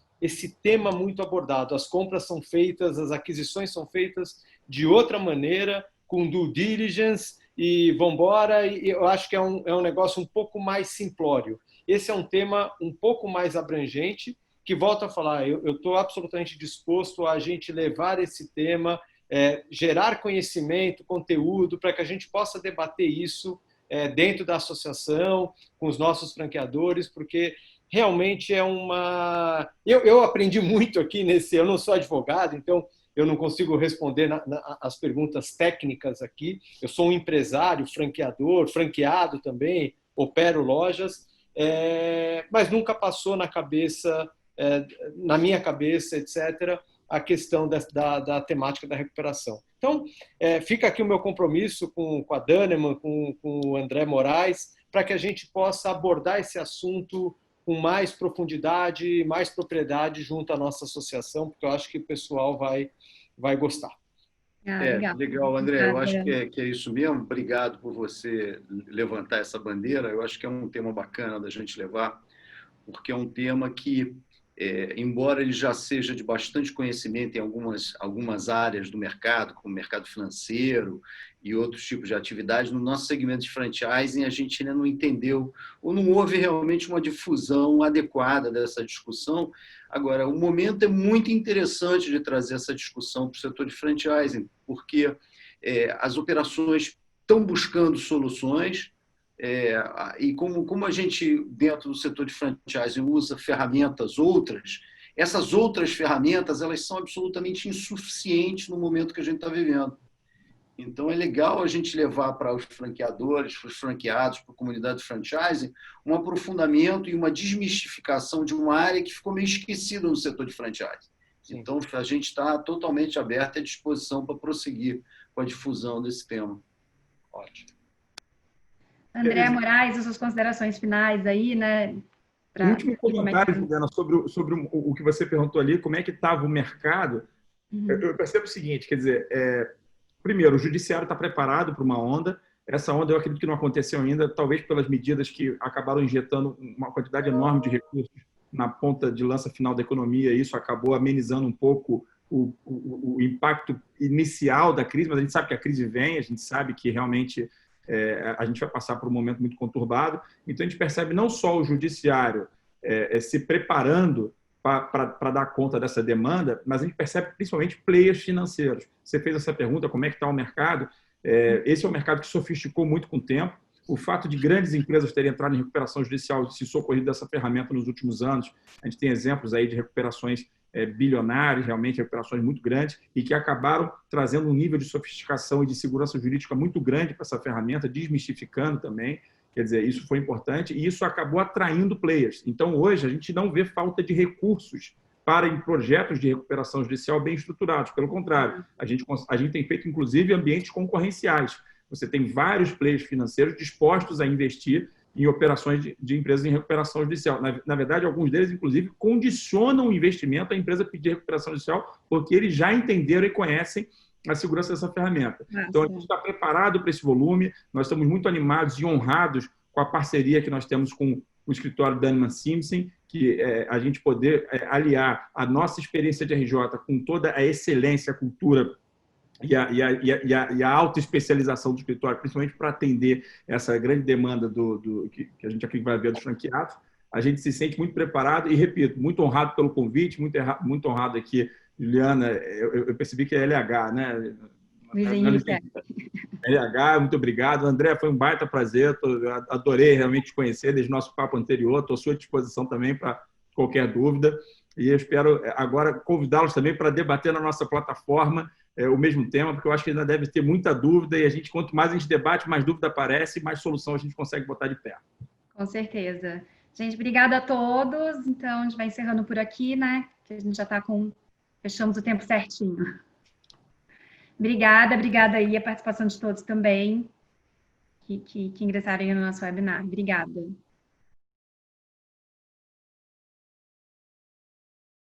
tema muito abordado. As compras são feitas, as aquisições são feitas de outra maneira, com due diligence, e vamos embora. E eu acho que é um negócio um pouco mais simplório. Esse é um tema um pouco mais abrangente, que, volto a falar, eu estou absolutamente disposto a gente levar esse tema, gerar conhecimento, conteúdo, para que a gente possa debater isso dentro da associação, com os nossos franqueadores, porque realmente é uma... Eu aprendi muito aqui eu não sou advogado, então eu não consigo responder as perguntas técnicas aqui. Eu sou um empresário, franqueador, franqueado também, opero lojas, mas nunca passou na minha cabeça, etc., a questão da temática da recuperação. Então, fica aqui o meu compromisso com a Daneman, com o André Moraes, para que a gente possa abordar esse assunto com mais profundidade, mais propriedade junto à nossa associação, porque eu acho que o pessoal vai gostar. Legal, André. Eu acho que é isso mesmo. Obrigado por você levantar essa bandeira. Eu acho que é um tema bacana da gente levar, porque é um tema que, embora ele já seja de bastante conhecimento em algumas áreas do mercado, como o mercado financeiro e outros tipos de atividades, no nosso segmento de franchising a gente ainda não entendeu ou não houve realmente uma difusão adequada dessa discussão. Agora, o momento é muito interessante de trazer essa discussão para o setor de franchising, porque as operações estão buscando soluções, e como a gente, dentro do setor de franchising, usa ferramentas outras, essas outras ferramentas elas são absolutamente insuficientes no momento que a gente está vivendo. Então, é legal a gente levar para os franqueadores, para os franqueados, para a comunidade de franchising, um aprofundamento e uma desmistificação de uma área que ficou meio esquecida no setor de franchising. Sim. Então, a gente está totalmente aberto e à disposição para prosseguir com a difusão desse tema. Ótimo. André Moraes, as suas considerações finais aí, né? O último comentário, Juliana, sobre o que você perguntou ali, como é que estava o mercado. Eu percebo o seguinte, quer dizer, primeiro, o judiciário está preparado para uma onda. Essa onda eu acredito que não aconteceu ainda, talvez pelas medidas que acabaram injetando uma quantidade enorme de recursos na ponta de lança final da economia. Isso acabou amenizando um pouco o impacto inicial da crise, mas a gente sabe que a crise vem, a gente sabe que realmente a gente vai passar por um momento muito conturbado. Então, a gente percebe não só o judiciário se preparando para dar conta dessa demanda, mas a gente percebe principalmente players financeiros. Você fez essa pergunta, como é que está o mercado? Esse é um mercado que sofisticou muito com o tempo. O fato de grandes empresas terem entrado em recuperação judicial e se socorrido dessa ferramenta nos últimos anos, a gente tem exemplos aí de recuperações bilionárias, realmente recuperações muito grandes, e que acabaram trazendo um nível de sofisticação e de segurança jurídica muito grande para essa ferramenta, desmistificando também. Quer dizer, isso foi importante e isso acabou atraindo players. Então, hoje, a gente não vê falta de recursos para em projetos de recuperação judicial bem estruturados. Pelo contrário, a gente tem feito, inclusive, ambientes concorrenciais. Você tem vários players financeiros dispostos a investir em operações de empresas em recuperação judicial. Na verdade, alguns deles, inclusive, condicionam o investimento à empresa pedir recuperação judicial porque eles já entenderam e conhecem a segurança dessa ferramenta. Então, a gente está preparado para esse volume, nós estamos muito animados e honrados com a parceria que nós temos com o escritório Daneman Simpson, que a gente poder aliar a nossa experiência de RJ com toda a excelência, a cultura e a alta especialização do escritório, principalmente para atender essa grande demanda que a gente aqui vai ver dos franqueados. A gente se sente muito preparado e, repito, muito honrado pelo convite, muito honrado aqui, Juliana. Eu percebi que é LH, né? Luiz Henrique. RH, muito obrigado. André, foi um baita prazer. Adorei realmente te conhecer desde o nosso papo anterior. Estou à sua disposição também para qualquer dúvida. E eu espero agora convidá-los também para debater na nossa plataforma o mesmo tema, porque eu acho que ainda deve ter muita dúvida e quanto mais a gente debate, mais dúvida aparece e mais solução a gente consegue botar de pé. Com certeza. Gente, obrigada a todos. Então, a gente vai encerrando por aqui, né? Que a gente já está fechamos o tempo certinho. Obrigada aí a participação de todos também que ingressarem no nosso webinar. Obrigada.